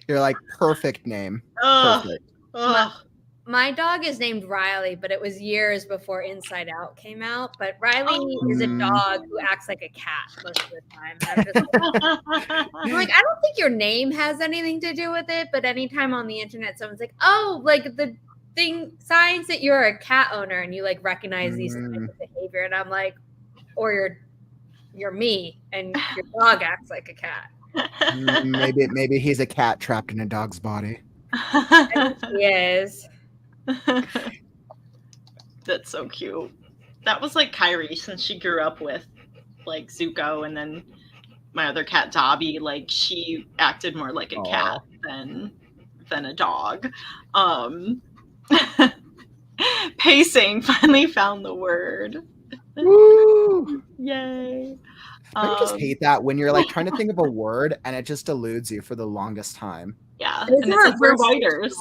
You're like, perfect name. Perfect. My dog is named Riley, but it was years before Inside Out came out. But Riley is a dog who acts like a cat most of the time. I'm like, I don't think your name has anything to do with it. But anytime on the internet, someone's like, oh, like the signs that you're a cat owner and you like recognize these kinds of behavior, and I'm like, or you're me and your dog acts like a cat. Maybe he's a cat trapped in a dog's body. He is. That's so cute. That was like Kyrie, since she grew up with like Zuko, and then my other cat Dobby, like she acted more like a cat than a dog. Pacing finally found the word. Woo! Yay. I just hate that when you're like trying to think of a word and it just eludes you for the longest time. Yeah. And it's like we're writers.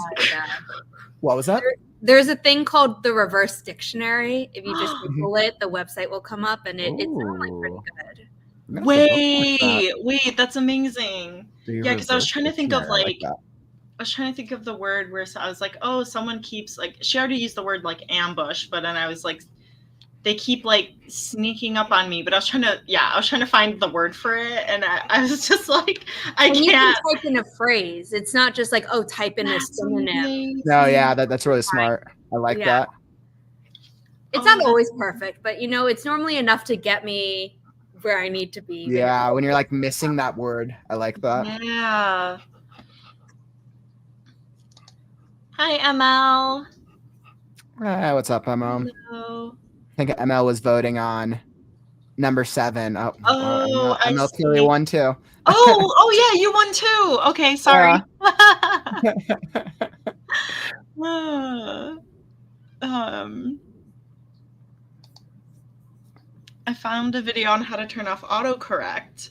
What was that? There's a thing called the reverse dictionary. If you just Google it, the website will come up, and it's like pretty good. Wait, that's amazing. Yeah, because I was trying to think of I was trying to think of the word where I was like, oh, someone keeps like, she already used the word like ambush, but then I was like, they keep like sneaking up on me, but I was trying to find the word for it. And I was just like, I can't. You can type in a phrase. It's not just like, oh, type in a synonym. No, yeah, that's really smart. I like that. It's not always perfect, but it's normally enough to get me where I need to be. Yeah, when you're like missing that word. I like that. Yeah. Hi, ML. What's up, ML? Hello. I think ML was voting on number 7. Oh, Oh, I ML Keely see. won too. Oh yeah, you won too. Okay, sorry. I found a video on how to turn off autocorrect.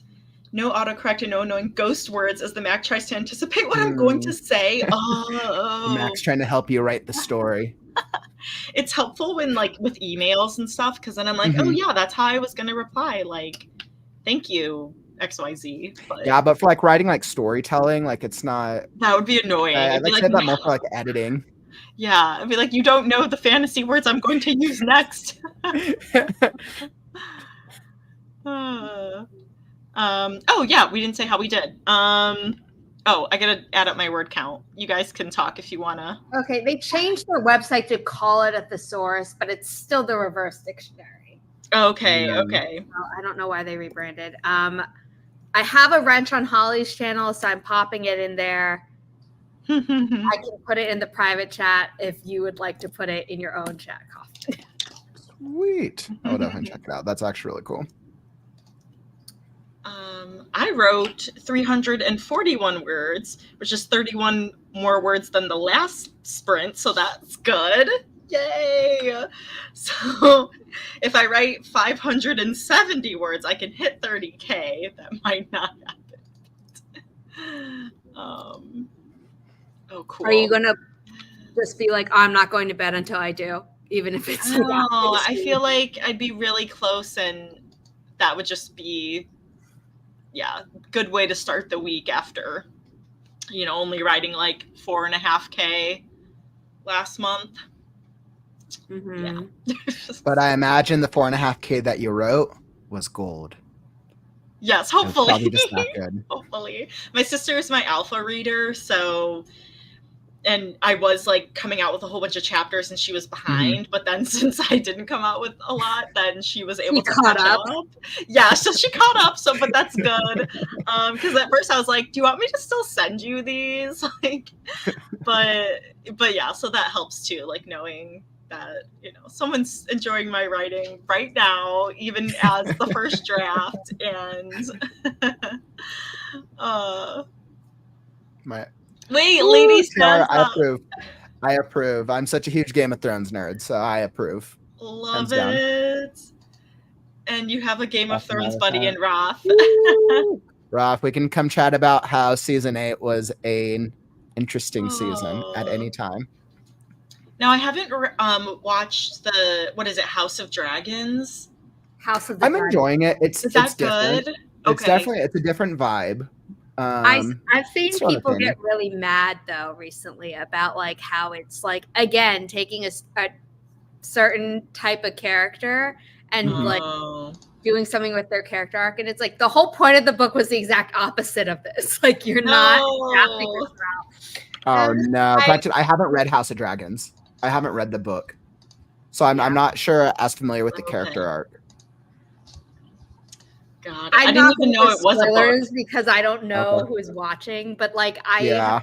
No autocorrect and no annoying ghost words as the Mac tries to anticipate what I'm going to say. Oh. Mac's trying to help you write the story. It's helpful when like with emails and stuff, because then I'm like, oh yeah, that's how I was going to reply. Like, thank you, XYZ. But yeah, but for like writing like storytelling, like it's not. That would be annoying. I'd like say that more for like editing. Yeah, I'd be like, you don't know the fantasy words I'm going to use next. Oh yeah, we didn't say how we did. Oh, I gotta add up my word count. You guys can talk if you wanna. Okay, they changed their website to call it a thesaurus, but it's still the reverse dictionary. Okay. I don't know why they rebranded. I have a wrench on Holly's channel, so I'm popping it in there. I can put it in the private chat if you would like to put it in your own chat, Kaufman. Sweet. I'll definitely check it out. That's actually really cool. I wrote 341 words, which is 31 more words than the last sprint, so that's good. Yay! So if I write 570 words, I can hit 30K. That might not happen. Oh, cool. Are you going to just be like, I'm not going to bed until I do, even if it's... No, I feel like I'd be really close, and that would just be... yeah, good way to start the week after, only writing like 4.5K last month. Yeah. But I imagine the 4.5K that you wrote was gold. Yes, hopefully. Probably just that good. Hopefully. My sister is my alpha reader, so... and I was like coming out with a whole bunch of chapters and she was behind, but then since I didn't come out with a lot, then she was able to catch up. Yeah, so she caught up. So, but that's good. Because at first I was like, do you want me to still send you these? Like, but yeah, so that helps too. Like knowing that, someone's enjoying my writing right now, even as the first draft. And, Wait, lady says I approve. I'm such a huge Game of Thrones nerd, so I approve. Love it. And you have a Game of Thrones buddy in Roth. Roth, we can come chat about how season 8 was an interesting season at any time. Now, I haven't watched House of Dragons? I'm enjoying it. It's that different. Good? It's a different vibe. I've seen people get really mad though recently about like how it's like, again, taking a certain type of character and like doing something with their character arc, and it's like the whole point of the book was the exact opposite of this. Like you're not adapting yourself. Oh no, I haven't read House of Dragons. I haven't read the book, so I'm not sure as familiar with the character arc. God, I didn't even know it was a book because I don't know who is watching, but like I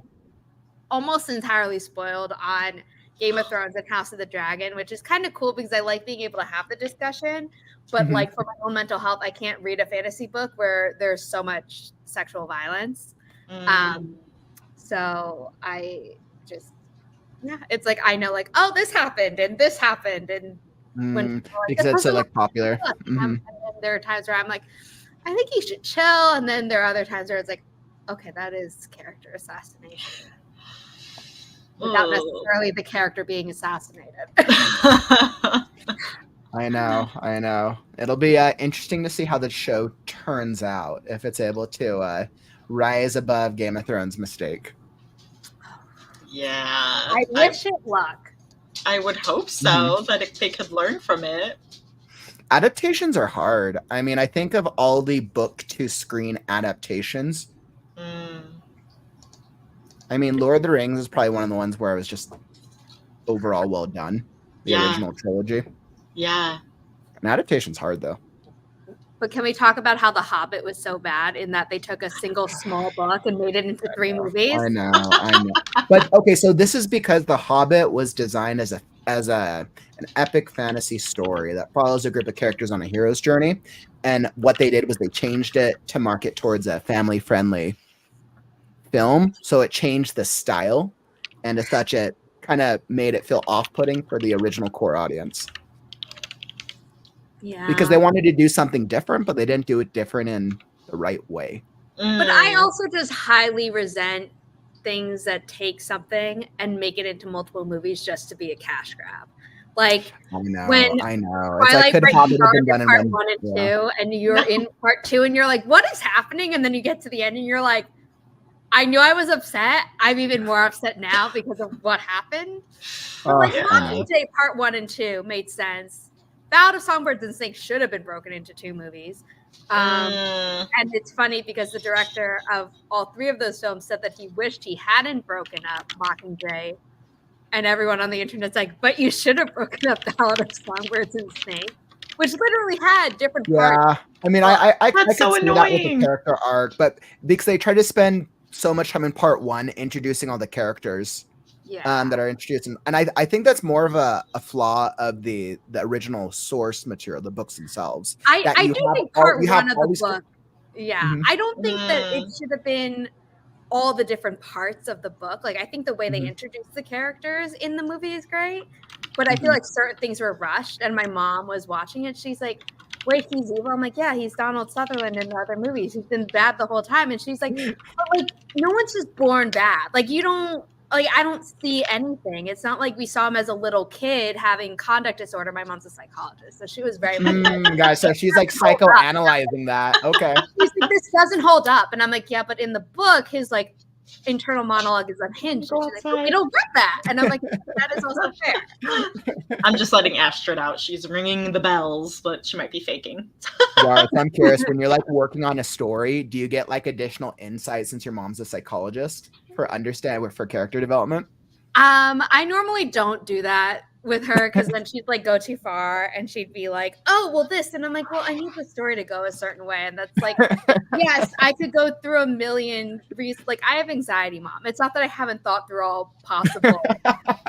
almost entirely spoiled on Game of Thrones and House of the Dragon, which is kind of cool because I like being able to have the discussion, but like for my own mental health, I can't read a fantasy book where there's so much sexual violence. So I just, it's like, I know like, oh, this happened and this happened. And when because it's so like popular. And then there are times where I'm like, I think you should chill. And then there are other times where it's like, okay, that is character assassination. Without necessarily the character being assassinated. I know. It'll be interesting to see how the show turns out, if it's able to rise above Game of Thrones' mistake. Yeah. I wish it luck. I would hope so, that they could learn from it. Adaptations are hard. I mean, I think of all the book to screen adaptations. I mean, Lord of the Rings is probably one of the ones where it was just overall well done. The original trilogy. Yeah. An adaptation's hard, though. But can we talk about how The Hobbit was so bad in that they took a single small book and made it into 3 movies? I know. But, okay, so this is because The Hobbit was designed as a as an epic fantasy story that follows a group of characters on a hero's journey. And what they did was they changed it to market towards a family-friendly film. So it changed the style, and as such, it kind of made it feel off-putting for the original core audience. Yeah. Because they wanted to do something different, but they didn't do it different in the right way. But I also just highly resent things that take something and make it into multiple movies just to be a cash grab. Like I know. It's like could have been done in part 1 and 2, and you're in part 2, and you're like, what is happening? And then you get to the end, and you're like, I knew I was upset. I'm even more upset now because of what happened. But like Mockingjay part 1 and 2 made sense. Ballad of Songbirds and Snakes should have been broken into 2 movies. And it's funny because the director of all 3 of those films said that he wished he hadn't broken up Mockingjay. And everyone on the internet's like, but you should have broken up Ballad of Songbirds and Snakes, which literally had different parts. Yeah, I mean, I can so see that with the character arc, but because they try to spend so much time in part 1 introducing all the characters that are introduced, and I think that's more of a flaw of the original source material, the books themselves. I do think part 1 of the book, I don't think that it should have been all the different parts of the book. Like, I think the way they introduce the characters in the movie is great, but I feel like certain things were rushed. And my mom was watching it. She's like, wait, he's evil? I'm like, yeah, he's Donald Sutherland in the other movies. He's been bad the whole time. And she's like, but like, no one's just born bad. Like, you don't, like, I don't see anything. It's not like we saw him as a little kid having conduct disorder. My mom's a psychologist, so she was very much guys, so she's like psychoanalyzing that. Okay. She's like, this doesn't hold up. And I'm like, yeah, but in the book, his like internal monologue is unhinged. And she's like, we don't get that. And I'm like, that is also fair. I'm just letting Astrid out. She's ringing the bells, but she might be faking. Yeah, I'm curious, when you're like working on a story, do you get like additional insight since your mom's a psychologist for character development? I normally don't do that with her because then she'd like go too far and she'd be like, oh, well, this. And I'm like, well, I need the story to go a certain way. And that's like, yes, I could go through a million reasons. Like, I have anxiety, Mom. It's not that I haven't thought through all possible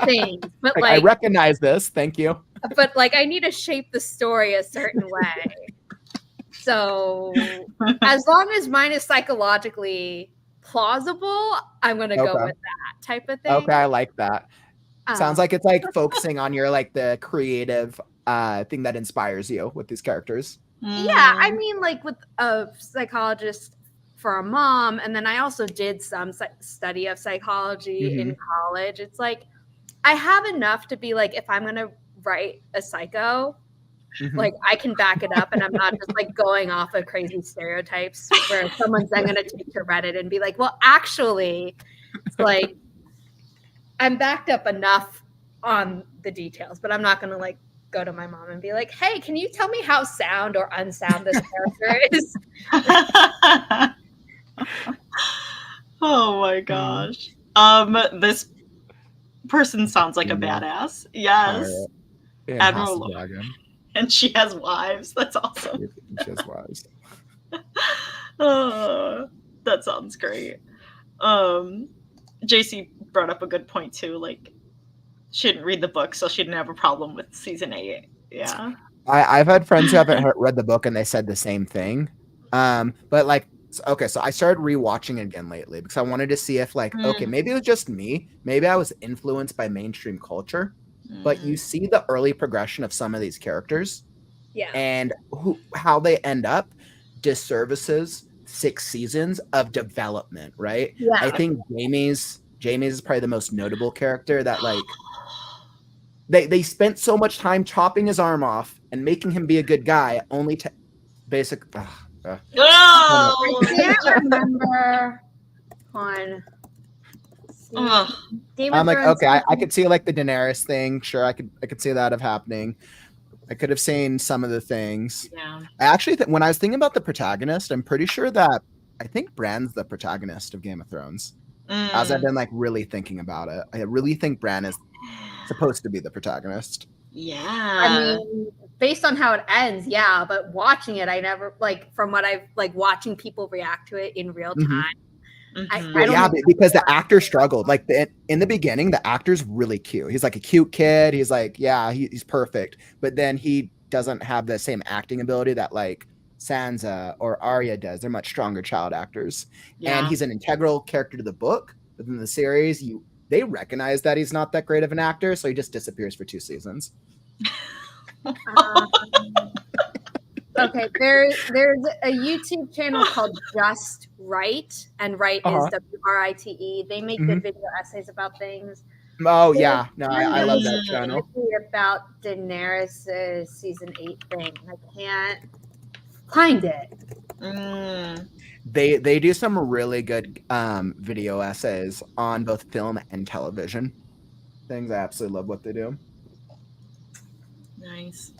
things, but like, I recognize this. Thank you. But like, I need to shape the story a certain way. So as long as mine is psychologically plausible, I'm going to go with that type of thing. Okay, I like that. Sounds like it's like focusing on your like the creative thing that inspires you with these characters. Yeah, I mean, like with a psychologist for a mom, and then I also did some study of psychology in college. It's like I have enough to be like, if I'm going to write a psycho, like I can back it up, and I'm not just like going off of crazy stereotypes where someone's then going to take to Reddit and be like, well, actually, like I'm backed up enough on the details, but I'm not going to like go to my mom and be like, hey, can you tell me how sound or unsound this character is? Oh my gosh. This person sounds like a badass. Yes. Admiral Dragon. And she has wives. That's awesome. She has wives. Oh, that sounds great. JC brought up a good point too. Like, she didn't read the book, so she didn't have a problem with season 8. Yeah. I've had friends who haven't read the book and they said the same thing. But like, okay, so I started rewatching it again lately because I wanted to see if like, okay, maybe it was just me. Maybe I was influenced by mainstream culture. But you see the early progression of some of these characters, and how they end up disservices 6 seasons of development, right? Yeah. I think Jamie's is probably the most notable character that like they spent so much time chopping his arm off and making him be a good guy, only to I can't remember on. I'm like, okay, I could see like the Daenerys thing. Sure, I could see that of happening. I could have seen some of the things. Yeah. I actually when I was thinking about the protagonist, I'm pretty sure that I think Bran's the protagonist of Game of Thrones. As I've been like really thinking about it, I really think Bran is supposed to be the protagonist. Yeah. I mean, based on how it ends, yeah, but watching it, I never like from what I've like watching people react to it in real time. Because the actor struggled. Like in the beginning, the actor's really cute. He's like a cute kid. He's like, he's perfect. But then he doesn't have the same acting ability that like Sansa or Arya does. They're much stronger child actors. Yeah. And he's an integral character to the book. But in the series, they recognize that he's not that great of an actor, so he just disappears for 2 seasons. Okay, there's a YouTube channel called Just Write, and Write is WRITE. They make good video essays about things. Oh yeah, no, I love that channel. About Daenerys' season 8 thing. I can't find it. They do some really good video essays on both film and television. Things I absolutely love what they do. Nice.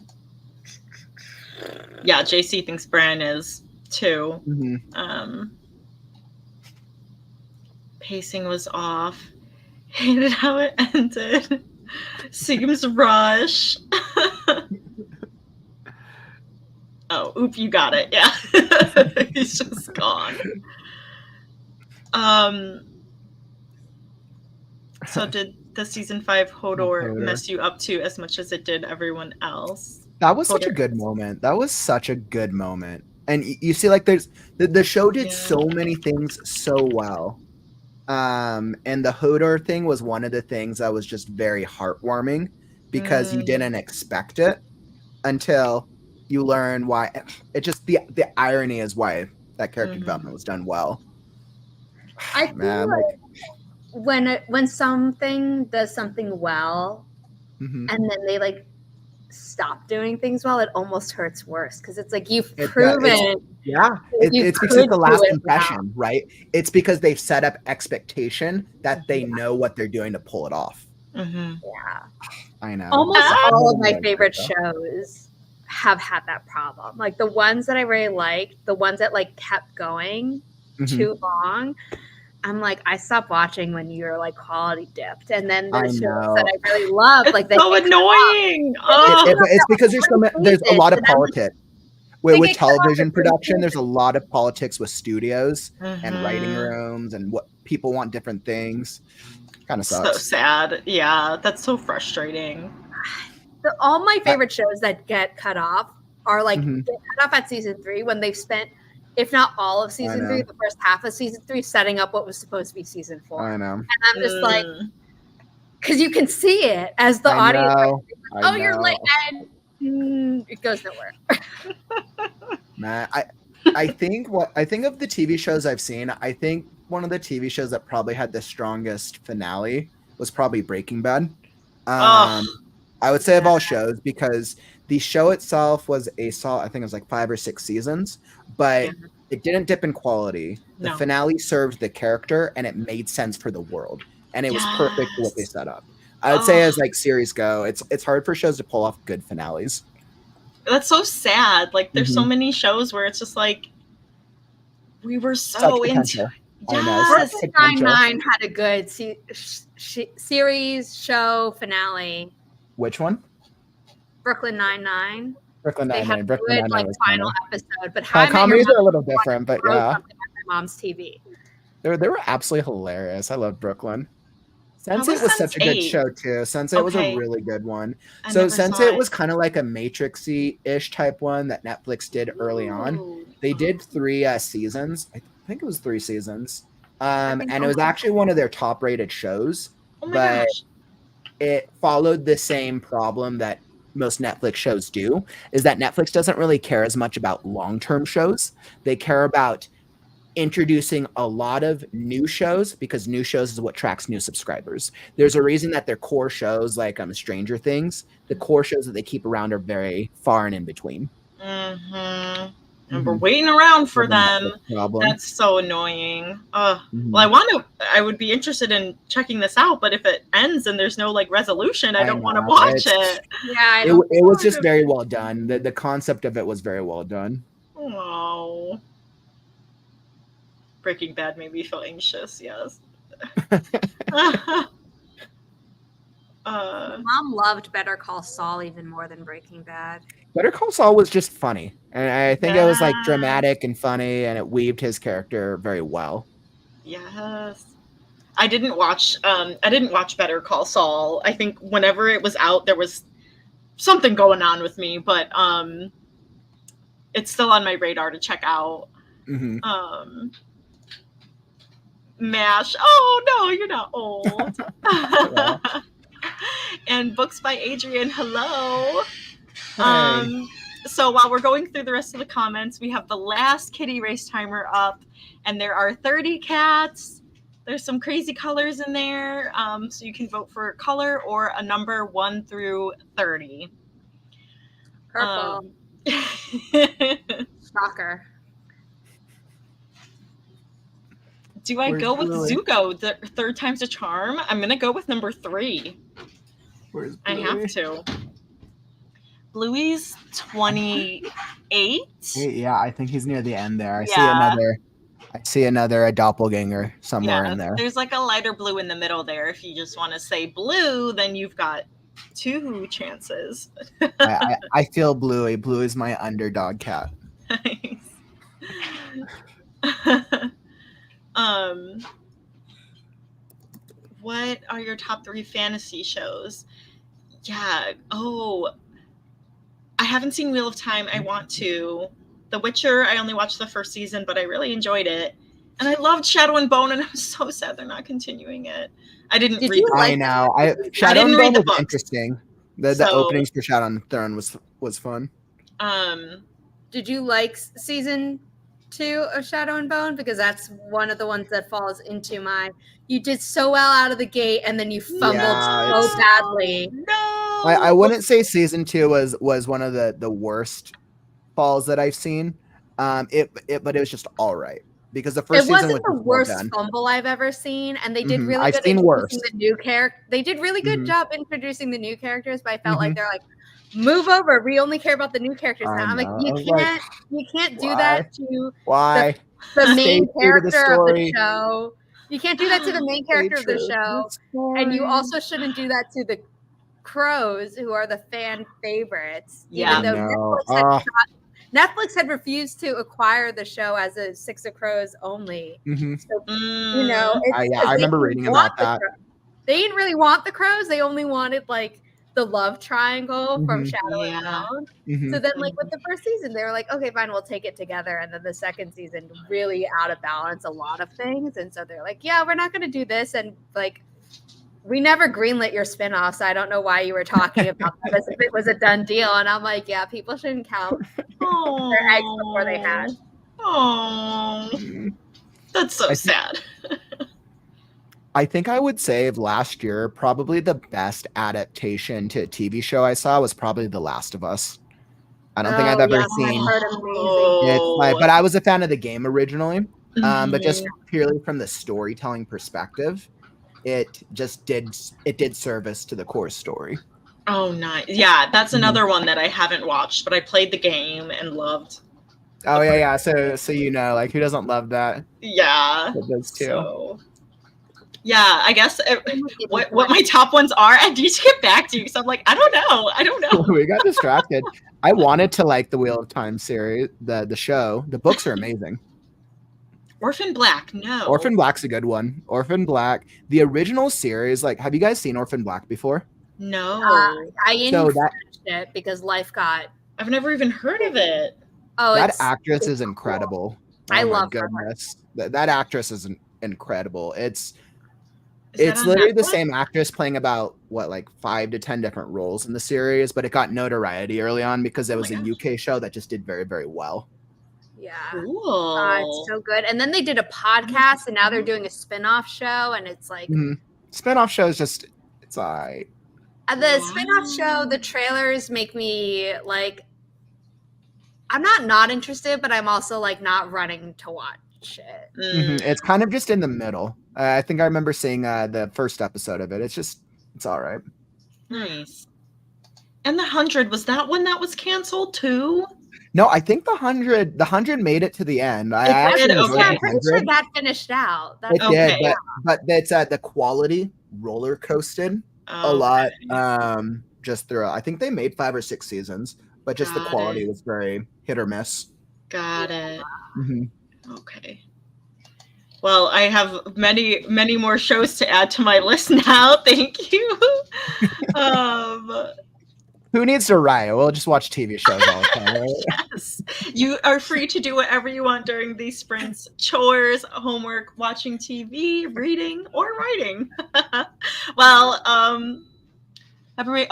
Yeah, JC thinks Bran is too. Pacing was off. Hated how it ended. Seems rushed. Oh, oop, you got it. Yeah. He's just gone. So did the season 5 Hodor mess you up too as much as it did everyone else? That was such a good moment. That was such a good moment. And you see, like, there's the show did so many things so well. And the Hodor thing was one of the things that was just very heartwarming because you didn't expect it until you learn why. It just the irony is why that character development was done well. I feel like when something does something well, and then they like stop doing things well, it almost hurts worse because it's like you've proven. It's because it's the last impression, right? It's because they've set up expectation that they know what they're doing to pull it off. Yeah, I know. Almost all of my favorite shows have had that problem. Like the ones that I really liked, the ones that like kept going too long. I'm like, I stopped watching when you were like quality dipped, and then the shows that I really loved, like it's so annoying. It's because there's a lot of politics with television production. There's a lot of politics with studios and writing rooms, and what people want different things. Kind of sucks. So sad. Yeah, that's so frustrating. All my favorite shows that get cut off are like get cut off at season 3 when they've spent, if not all of season 3, the first half of season 3, setting up what was supposed to be season 4. I know. And I'm just like, because you can see it as the audience. Like, you're late, and it goes nowhere. Man, I think of the TV shows I've seen, I think one of the TV shows that probably had the strongest finale was probably Breaking Bad. I would say of all shows, because the show itself was I think it was like 5 or 6 seasons, but it didn't dip in quality. The finale served the character, and it made sense for the world, and it was perfect for what they set up. I would say as like series go, it's hard for shows to pull off good finales. That's so sad. Like there's so many shows where it's just like we were so into. Brooklyn Nine-Nine had a good series show finale. Which one? Brooklyn Nine-Nine. Brooklyn Nine-Nine. Brooklyn Nine-Nine like final episode, but comedies are a little different, but yeah. My mom's TV. They were absolutely hilarious. I love Brooklyn. Sense8 was such a good show too. Sense8 was a really good one. So Sense8 was kind of like a Matrix-y-ish type one that Netflix did early on. They did 3 seasons. I think it was 3 seasons. And it was actually one of their top-rated shows. But it followed the same problem that most Netflix shows do, is that Netflix doesn't really care as much about long-term shows. They care about introducing a lot of new shows, because new shows is what attracts new subscribers. There's a reason that their core shows, like Stranger Things, the core shows that they keep around are very far and in between. And we're waiting around for them. That's so annoying. Well, I would be interested in checking this out, but if it ends and there's no like resolution, I don't want to watch it. Yeah, it was just very well done. The concept of it was very well done. Oh, Breaking Bad made me feel anxious. Yes. Mom loved Better Call Saul even more than Breaking Bad. Better Call Saul was just funny, and I think it was like dramatic and funny, and it weaved his character very well. Yes. I didn't watch Better Call Saul. I think whenever it was out, there was something going on with me, but it's still on my radar to check out. Mm-hmm. MASH. Oh no, you're not old. Yeah. And Books by Adrian. Hello. Hey. So while we're going through the rest of the comments, we have the last kitty race timer up, and there are 30 cats. There's some crazy colors in there, so you can vote for a color or a number 1 through 30. Purple. Shocker. Do I go with Zuko? The third time's a charm? I'm going to go with number 3. Where's Bluey? I have to. Bluey's 28? Yeah, I think he's near the end there. I see another doppelganger somewhere in there. There's like a lighter blue in the middle there. If you just want to say blue, then you've got 2 chances. I feel Bluey. Bluey's my underdog cat. Nice. What are your top 3 fantasy shows? Yeah. Oh, I haven't seen Wheel of Time. I want to. The Witcher, I only watched the first season, but I really enjoyed it. And I loved Shadow and Bone, and I'm so sad they're not continuing it. I didn't read the book. I know. Shadow and Bone was interesting. The openings for Shadow and Throne was fun. Did you like season 2 of Shadow and Bone? Because that's one of the ones that falls into my. You did so well out of the gate, and then you fumbled so badly. No. I wouldn't say season 2 was one of the worst falls that I've seen. But it was just all right. Because the first season was the worst fumble I've ever seen, and they did really I've good seen introducing worse. the new character. They did really good job introducing the new characters, but I felt like they're like, move over. We only care about the new characters now. I'm like, you can't do that to the main character of the show. You can't do that to the main character of the show, and you also shouldn't do that to the crows, who are the fan favorites. Yeah, even though Netflix had refused to acquire the show as a Six of Crows only. So, you know, I remember reading about that. They didn't really want the crows. They only wanted like the love triangle from Shadow and Bone. So then, like with the first season, they were like, okay, fine, we'll take it together. And then the second season really out of balance a lot of things. And so they're like, yeah, we're not going to do this. And like, we never greenlit your spinoff, so I don't know why you were talking about that as if it was a done deal. And I'm like, yeah, people shouldn't count their eggs before they hatch. Oh, that's so sad. I think I would say last year, probably the best adaptation to a TV show I saw was probably The Last of Us. I don't think I've ever seen it, but I was a fan of the game originally. But just purely from the storytelling perspective, it did service to the core story. Oh, nice. Yeah, that's another one that I haven't watched, but I played the game and loved. Oh yeah. So you know, like who doesn't love that? Yeah. Those two. So, yeah, I guess what my top ones are, I need to get back to you. So I'm like, I don't know. We got distracted. I wanted to like the Wheel of Time series, the show. The books are amazing. Orphan Black, no. Orphan Black's a good one. Orphan Black, the original series. Like, have you guys seen Orphan Black before? No. I finished it because life got. I've never even heard of it. Oh, that actress is incredible. I love goodness. That actress is incredible. It's literally the same actress playing about like 5 to 10 different roles in the series, but it got notoriety early on because it was a UK show that just did very, very well. Yeah. Cool. It's so good. And then they did a podcast, and now they're doing a spin-off show, and it's like spin-off show is just it's all right. The spin-off show, the trailers make me like I'm not interested, but I'm also like not running to watch it. It's kind of just in the middle. I think I remember seeing the first episode of it. It's all right. Nice. And the 100, was that one that was canceled too? No, I think the 100 made it to the end. I'm pretty sure that finished out. It did, but it's the quality roller coasted a lot just throughout. I think they made 5 or 6 seasons, but just the quality was very hit or miss. Got it. Okay. Well, I have many, many more shows to add to my list now. Thank you. Who needs to write? We'll just watch TV shows all the time, right? Yes. You are free to do whatever you want during these sprints. Chores, homework, watching TV, reading, or writing. Well, everybody,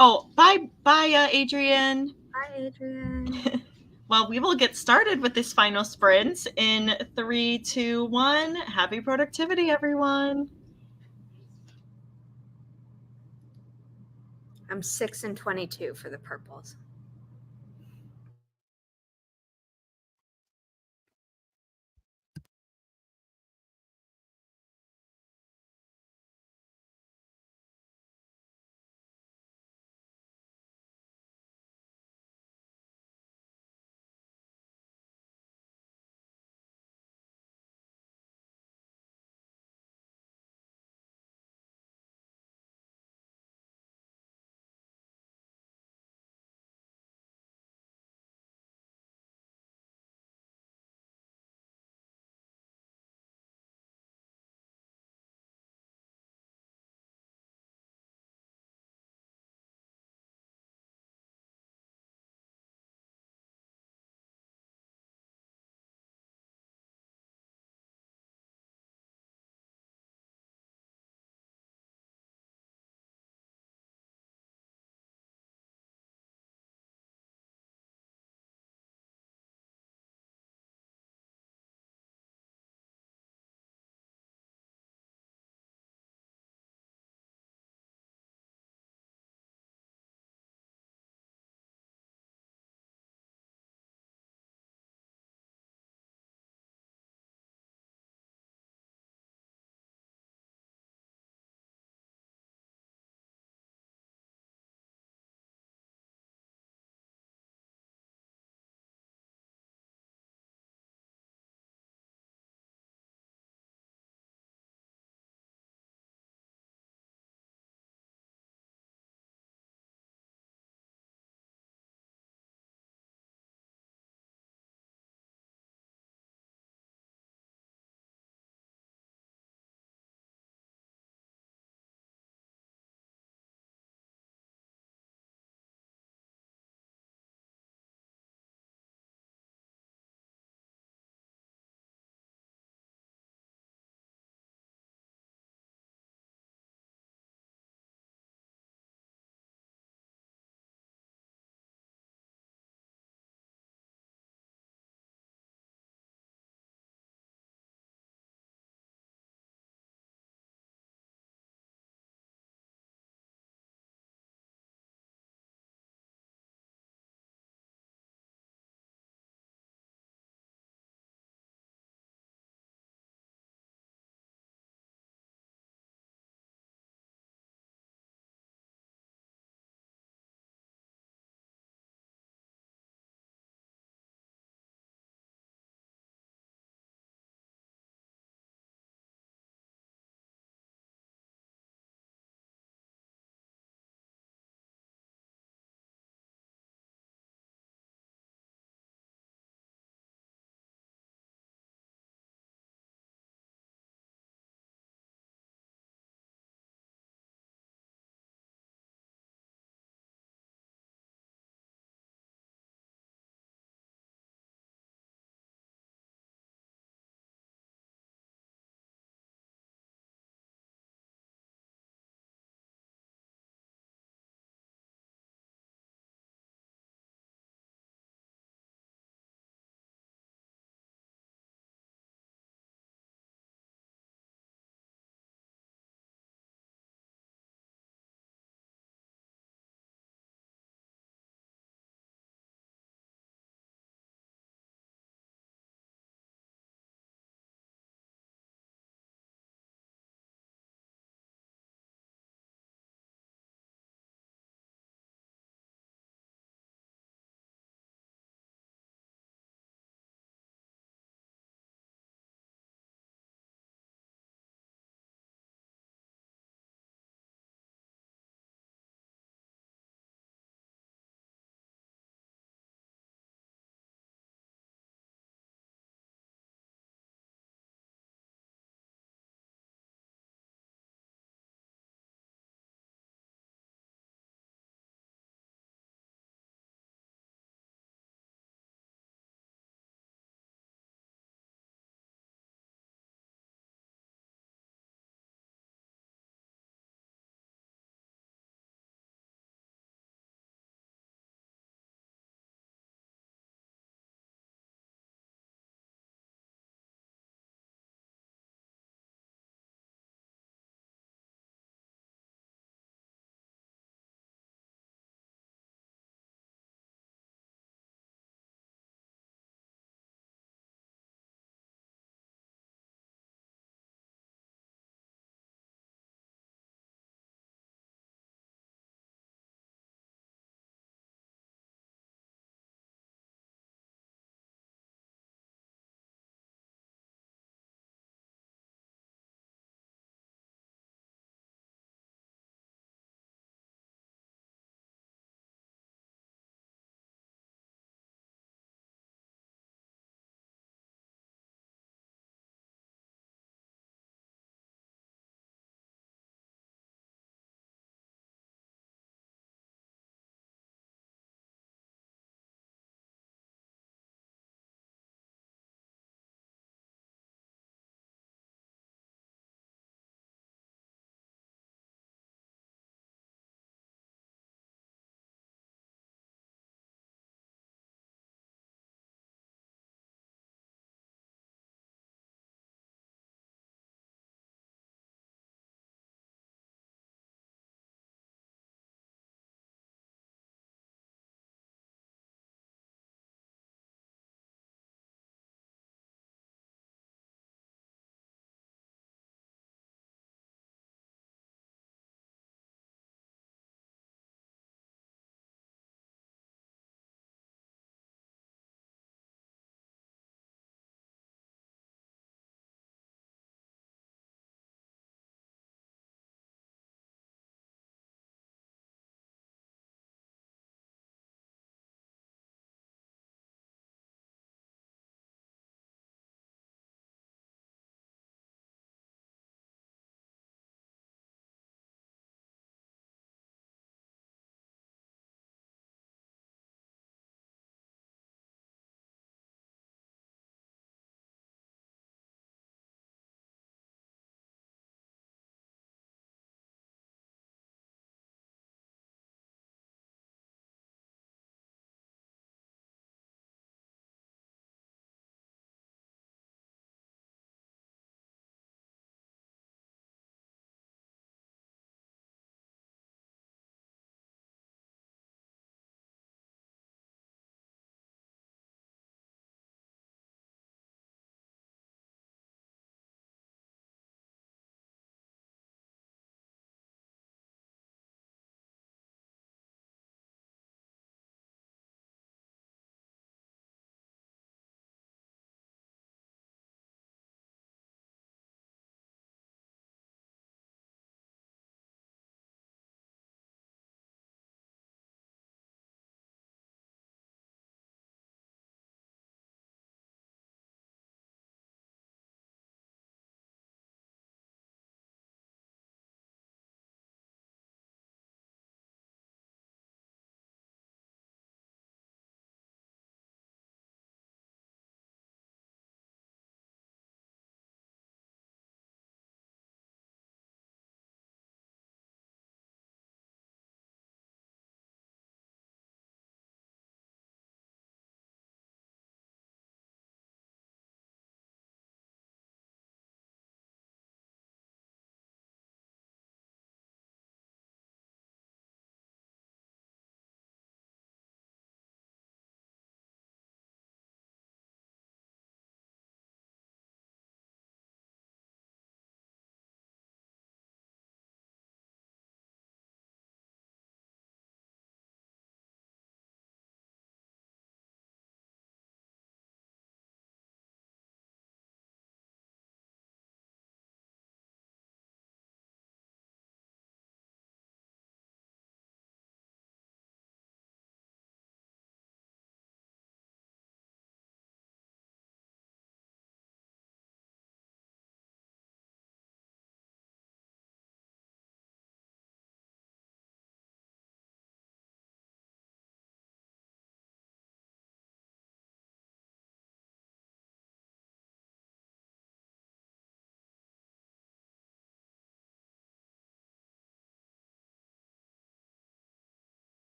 bye, Adrienne. Bye, Adrienne. Well, we will get started with this final sprint in 3, 2, 1. Happy productivity, everyone. I'm 6 and 22 for the purples.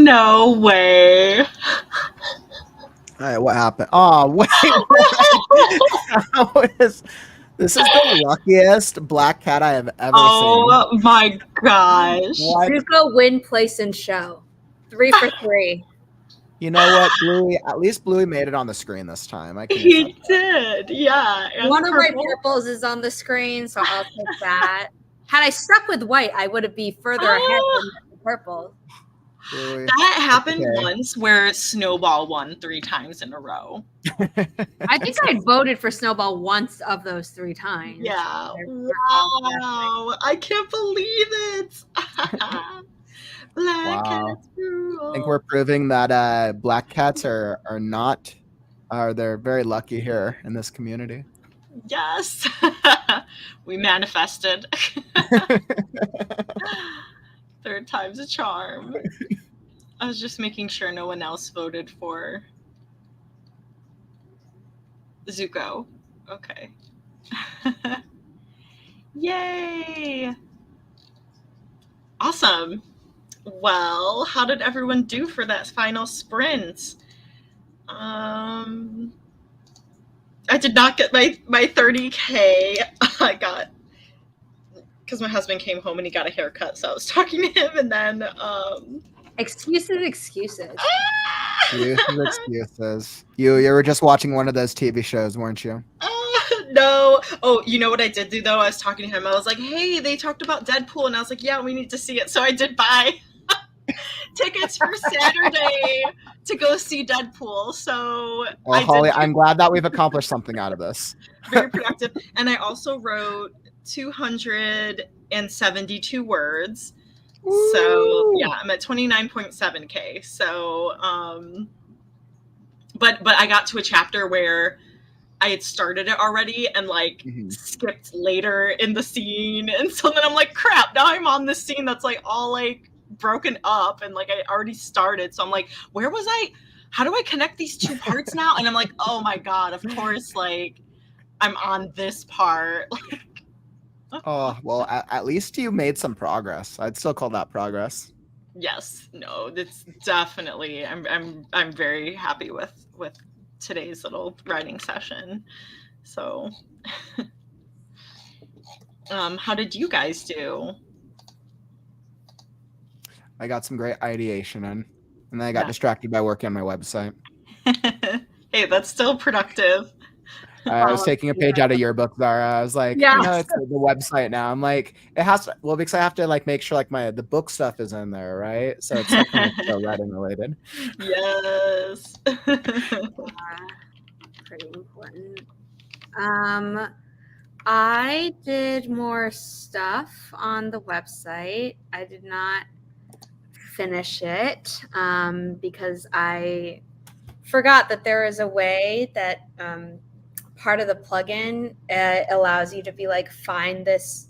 No way. All right, what happened? Oh, wait. This is the luckiest black cat I have ever seen. Oh my gosh. Zuko win, place, and show. 3 for 3. You know what, Bluey? At least Bluey made it on the screen this time. He did, yeah. One of my purples is on the screen, so I'll take that. Had I stuck with white, I would be further ahead than the purple. Bluey. That happened once where Snowball won 3 times in a row. I think I voted for Snowball once of those 3 times. Yeah. Wow. I can't believe it. Black cats rule. I think we're proving that black cats are they're very lucky here in this community. Yes. We manifested. 3rd time's a charm. I was just making sure no one else voted for Zuko. Okay. Yay. Awesome. Well, how did everyone do for that final sprint? I did not get my 30K. I got, because my husband came home and he got a haircut, so I was talking to him, and then Excuses. Excuses. You were just watching one of those TV shows, weren't you? No. Oh, you know what I did do though? I was talking to him. I was like, hey, they talked about Deadpool, and I was like, yeah, we need to see it. So I did buy tickets for Saturday to go see Deadpool. So well, Holly, I'm glad that we've accomplished something out of this. Very productive. And I also wrote 272 words. Ooh. So yeah, I'm at 29.7K. So but I got to a chapter where I had started it already and skipped later in the scene, and so then I'm like, crap, now I'm on this scene that's all broken up, and I already started, so I'm like, where was I? How do I connect these 2 parts now? And I'm like, oh my god, of course, I'm on this part. Oh well, at least you made some progress. I'd still call that progress. Yes, no, it's definitely. I'm very happy with today's little writing session. So how did you guys do? I got some great ideation in, and then I got distracted by working on my website. Hey, that's still productive. I was taking a page out of your book, Zara. I was like, it's the website now. I'm like, it has to, because I have to make sure the book stuff is in there, right? So it's kind of still writing related. Yes. Pretty important. I did more stuff on the website. I did not finish it because I forgot that there is a way that part of the plugin allows you to be find this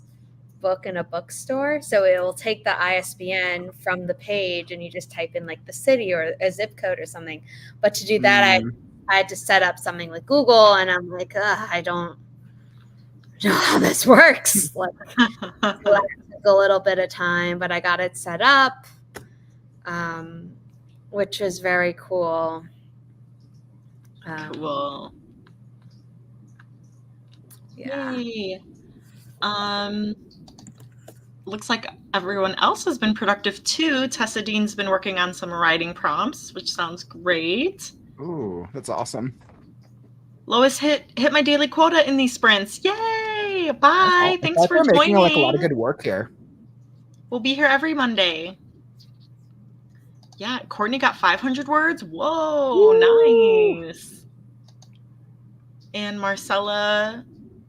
book in a bookstore. So it will take the ISBN from the page and you just type in the city or a zip code or something. But to do that, I had to set up something with Google, and I'm like, I don't know how this works. So that took a little bit of time, but I got it set up, which is very cool. Cool. Yeah. Yay. Looks like everyone else has been productive too. Tessa Dean's been working on some writing prompts, which sounds great. Ooh, that's awesome. Lois hit my daily quota in these sprints. Yay! Bye. Thanks for joining. We're making a lot of good work here. We'll be here every Monday. Yeah, Courtney got 500 words. Whoa, woo! Nice. And Marcella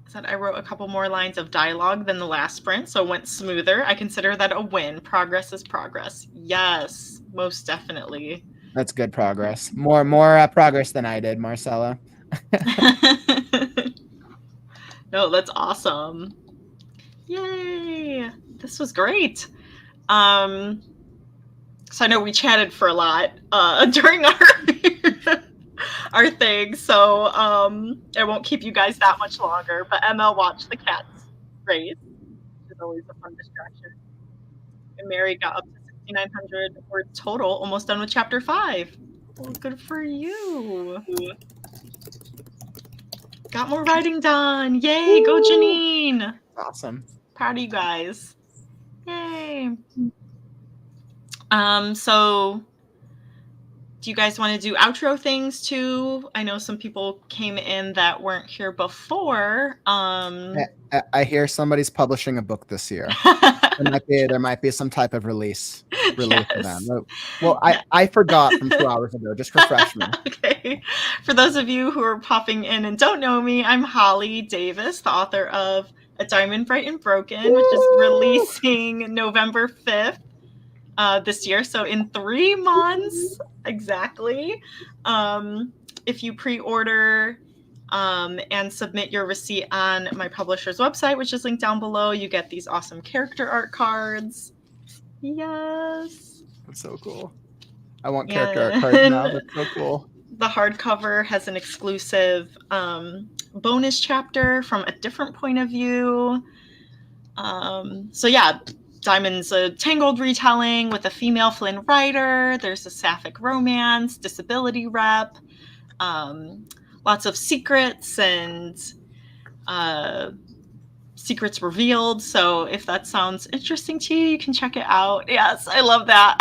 said I wrote a couple more lines of dialogue than the last sprint, so it went smoother. I consider that a win. Progress is progress. Yes, most definitely. That's good progress. More progress than I did, Marcella. No, that's awesome. Yay! This was great. So I know we chatted for a lot during our thing, so I won't keep you guys that much longer. But ML watched the cats race, which is always a fun distraction. And Mary got up to 5,900 words total, almost done with chapter 5. Well, good for you. Got more writing done. Yay, go Janine. Awesome. Proud of you guys. Yay. So do you guys want to do outro things too? I know some people came in that weren't here before. I hear somebody's publishing a book this year. There might be some type of release for them. Well, I forgot from 2 hours ago. Just refresh me. Okay. For those of you who are popping in and don't know me, I'm HollyDavis, the author of A Diamond Bright and Broken, which is releasing November 5th this year. So in 3 months, exactly. If you pre-order and submit your receipt on my publisher's website, which is linked down below, you get these awesome character art cards. Yes. That's so cool. I want character art cards now. That's so cool. The hardcover has an exclusive bonus chapter from a different point of view. So yeah, Diamond's a Tangled retelling with a female Flynn writer. There's a sapphic romance, disability rep, lots of secrets and secrets revealed. So if that sounds interesting to you, you can check it out. Yes, I love that.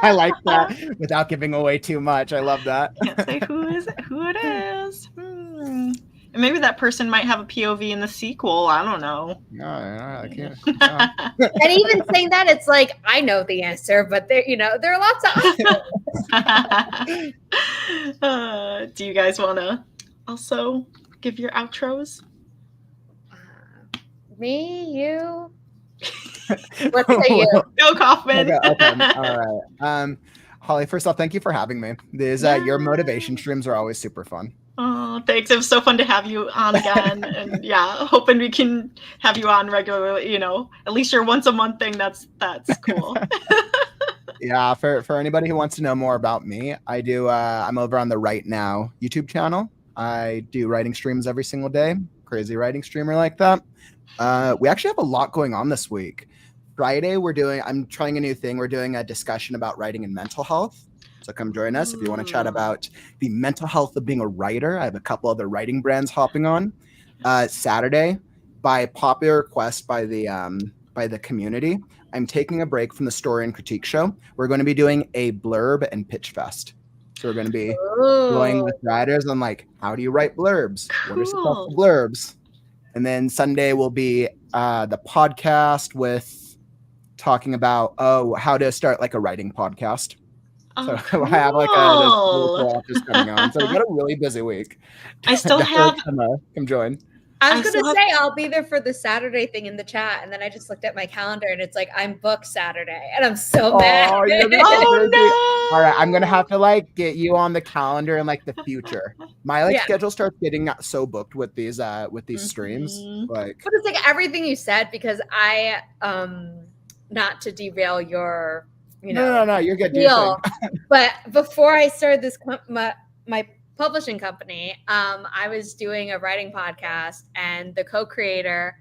I like that without giving away too much. I love that. Can't say who it is. And maybe that person might have a POV in the sequel. I don't know. No, I can't. No. And even saying that, it's like, I know the answer, but there are lots of options. Do you guys want to also give your outros? Me, you. Let's say you. Go, Kauffman. Okay. All right. Holly, first off, thank you for having me. Your motivation streams are always super fun. Oh, thanks. It was so fun to have you on again. And yeah, hoping we can have you on regularly, at least your once a month thing. That's cool. Yeah. For anybody who wants to know more about me, I'm over on the Write Now YouTube channel. I do writing streams every single day. Crazy writing streamer like that. We actually have a lot going on this week. Friday, I'm trying a new thing. We're doing a discussion about writing and mental health. So come join us if you want to chat about the mental health of being a writer. I have a couple other writing brands hopping on. Saturday, by popular request by the community, I'm taking a break from the story and critique show. We're going to be doing a blurb and pitch fest. So we're going to be going with writers on how do you write blurbs? Cool. What are successful blurbs? And then Sunday will be the podcast with talking about how to start a writing podcast. So cool. I have this cool office coming on. So we've got a really busy week. I still have come join. I was going to say I'll be there for the Saturday thing in the chat, and then I just looked at my calendar and it's I'm booked Saturday, and I'm so mad. Oh no! All right, I'm gonna have to get you on the calendar in the future. My schedule starts getting so booked with these streams. But it's everything you said, because I not to derail your no, you're good. But before I started this my publishing company, I was doing a writing podcast, and the co-creator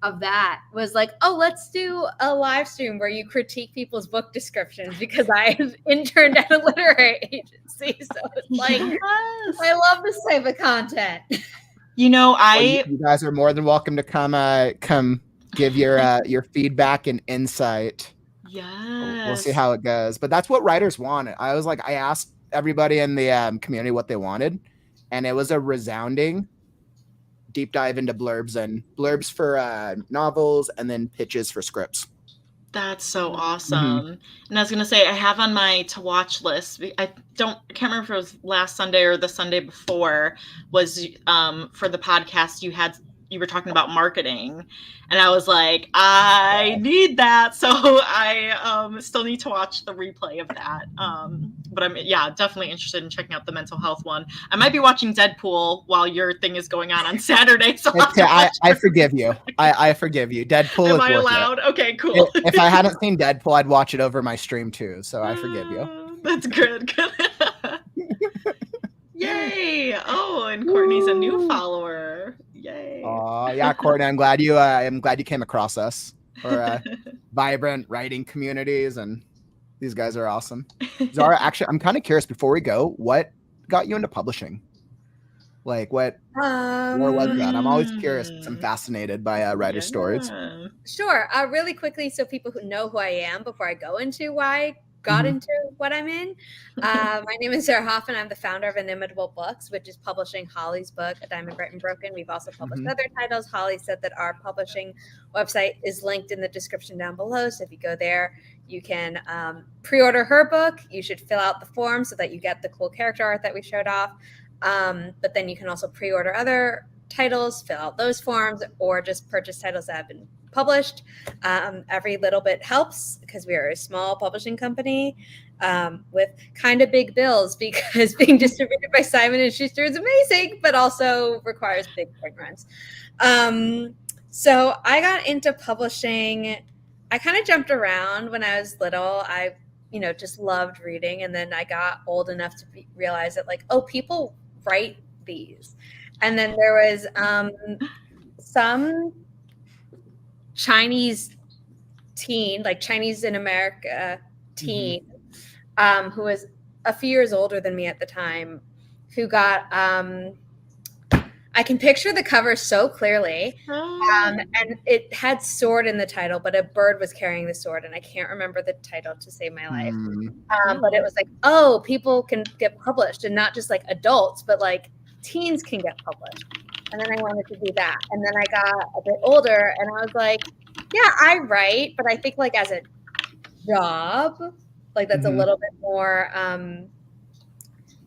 of that was let's do a live stream where you critique people's book descriptions, because I interned at a literary agency. So it's I love this type of content. You guys are more than welcome to come give your feedback and insight. Yes. We'll see how it goes. But that's what writers want. I asked everybody in the community what they wanted, and it was a resounding deep dive into blurbs for novels, and then pitches for scripts. That's so awesome. Mm-hmm. And I was going to say, I have on my to watch list, I can't remember if it was last Sunday or the Sunday before, was for the podcast you were talking about marketing, and I was like, I need that. So I still need to watch the replay of that. But I'm definitely interested in checking out the mental health one. I might be watching Deadpool while your thing is going on Saturday. So I forgive you. I forgive you. Deadpool. Am I allowed? Okay, cool. If I hadn't seen Deadpool, I'd watch it over my stream too. So I forgive you. That's good. Yay! Oh, and Courtney's a new follower. Yay! Oh yeah, Courtney, I'm glad you came across us for vibrant writing communities, and These guys are awesome. Zara, actually, I'm kind of curious before we go, what got you into publishing? Like what was that? I'm always curious. I'm fascinated by writer stories. Sure. Really quickly, so people who know who I am before I go into why I got into what I'm in. My name is Zara Hoffman. I'm the founder of Inimitable Books, which is publishing Holly's book, A Diamond Bright and Broken. We've also published other titles. Holly said that our publishing website is linked in the description down below. So if you go there, you can pre-order her book. You should fill out the form so that you get the cool character art that we showed off. But then you can also pre-order other titles, fill out those forms, or just purchase titles that have been published. Every little bit helps because we are a small publishing company with kind of big bills, because being distributed by Simon & Schuster is amazing, but also requires big print runs. So I got into publishing. I kind of jumped around when I was little. I just loved reading. And then I got old enough to realize that people write these. And then there was some Chinese teen, Chinese in America teen, who was a few years older than me at the time, who got, I can picture the cover so clearly. And it had sword in the title, but a bird was carrying the sword. And I can't remember the title to save my life. But it was people can get published, and not just adults, but teens can get published. And then I wanted to do that. And then I got a bit older and I was like, yeah, I write, but I think as a job, that's a little bit more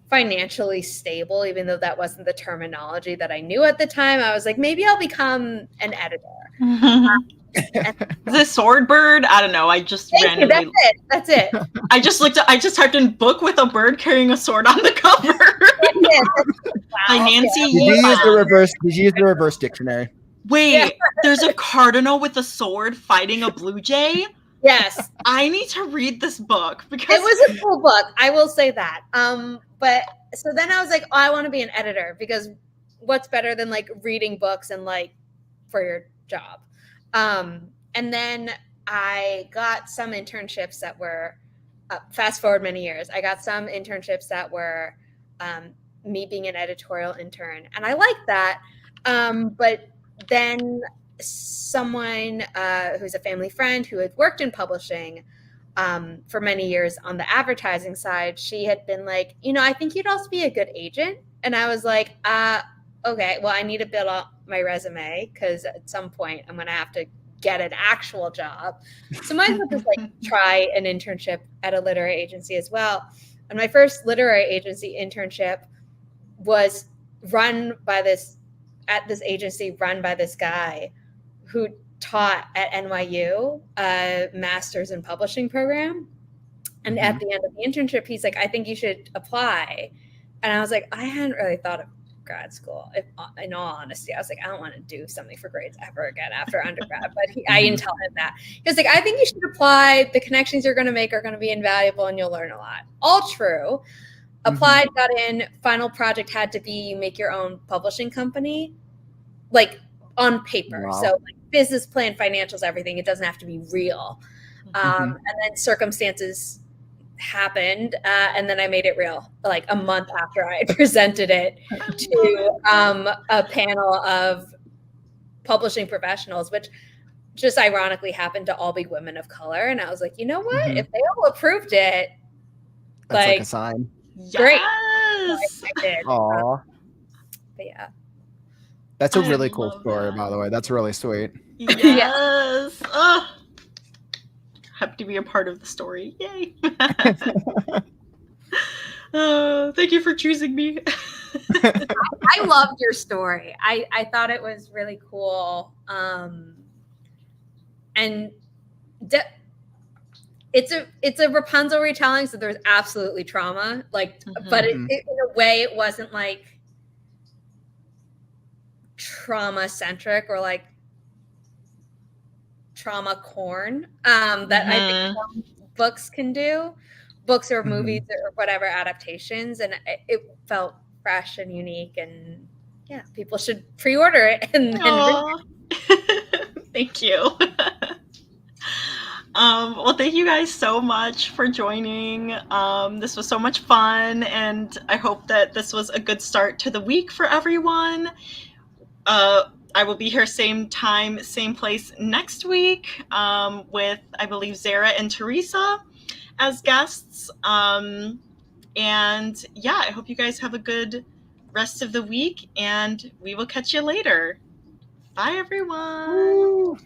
financially stable, even though that wasn't the terminology that I knew at the time. I was like, maybe I'll become an editor. The sword bird? I don't know. I just randomly. That's it. I just typed in book with a bird carrying a sword on the cover. By Nancy. Did you use the reverse dictionary? Wait, there's a cardinal with a sword fighting a blue jay? Yes. I need to read this book because it was a cool book. I will say that. But so then I was like, I want to be an editor, because what's better than reading books and for your job? And then I got some internships that were, fast forward many years, I got some internships that were me being an editorial intern. And I liked that. But then someone who's a family friend who had worked in publishing for many years on the advertising side, she had been like, I think you'd also be a good agent. And I was like, okay, well, I need to build up my resume, because at some point I'm going to have to get an actual job. So might as well just try an internship at a literary agency as well. And my first literary agency internship was at this agency run by this guy who taught at NYU a master's in publishing program. And at the end of the internship, he's like, I think you should apply. And I was like, I hadn't really thought of grad school. In all honesty, I was like, I don't want to do something for grades ever again after undergrad. But I didn't tell him that. He was like, I think you should apply. The connections you're going to make are going to be invaluable and you'll learn a lot. All true. Applied, got in. Final project had to be you make your own publishing company, on paper. Wow. So business plan, financials, everything. It doesn't have to be real. And then circumstances happened, and then I made it real a month after I had presented it to a panel of publishing professionals, which just ironically happened to all be women of color. And I was like, you know what? If they all approved it, that's a sign. Great. Yes. I did. Aww. But yeah. That's a really cool story, by the way. That's really sweet. Yes. Oh. Happy to be a part of the story. Yay. Thank you for choosing me. I loved your story. I thought it was really cool. And it's a Rapunzel retelling, so there's absolutely trauma. But it, in a way, it wasn't trauma centric or trauma corn that I think some books can do, books or movies or whatever adaptations, and it felt fresh and unique, and yeah, people should pre-order it and read it. Thank you. Well, thank you guys so much for joining. This was so much fun, and I hope that this was a good start to the week for everyone. I will be here same time, same place next week with, I believe, Zara and Teresa as guests. And yeah, I hope you guys have a good rest of the week, and we will catch you later. Bye, everyone. Woo.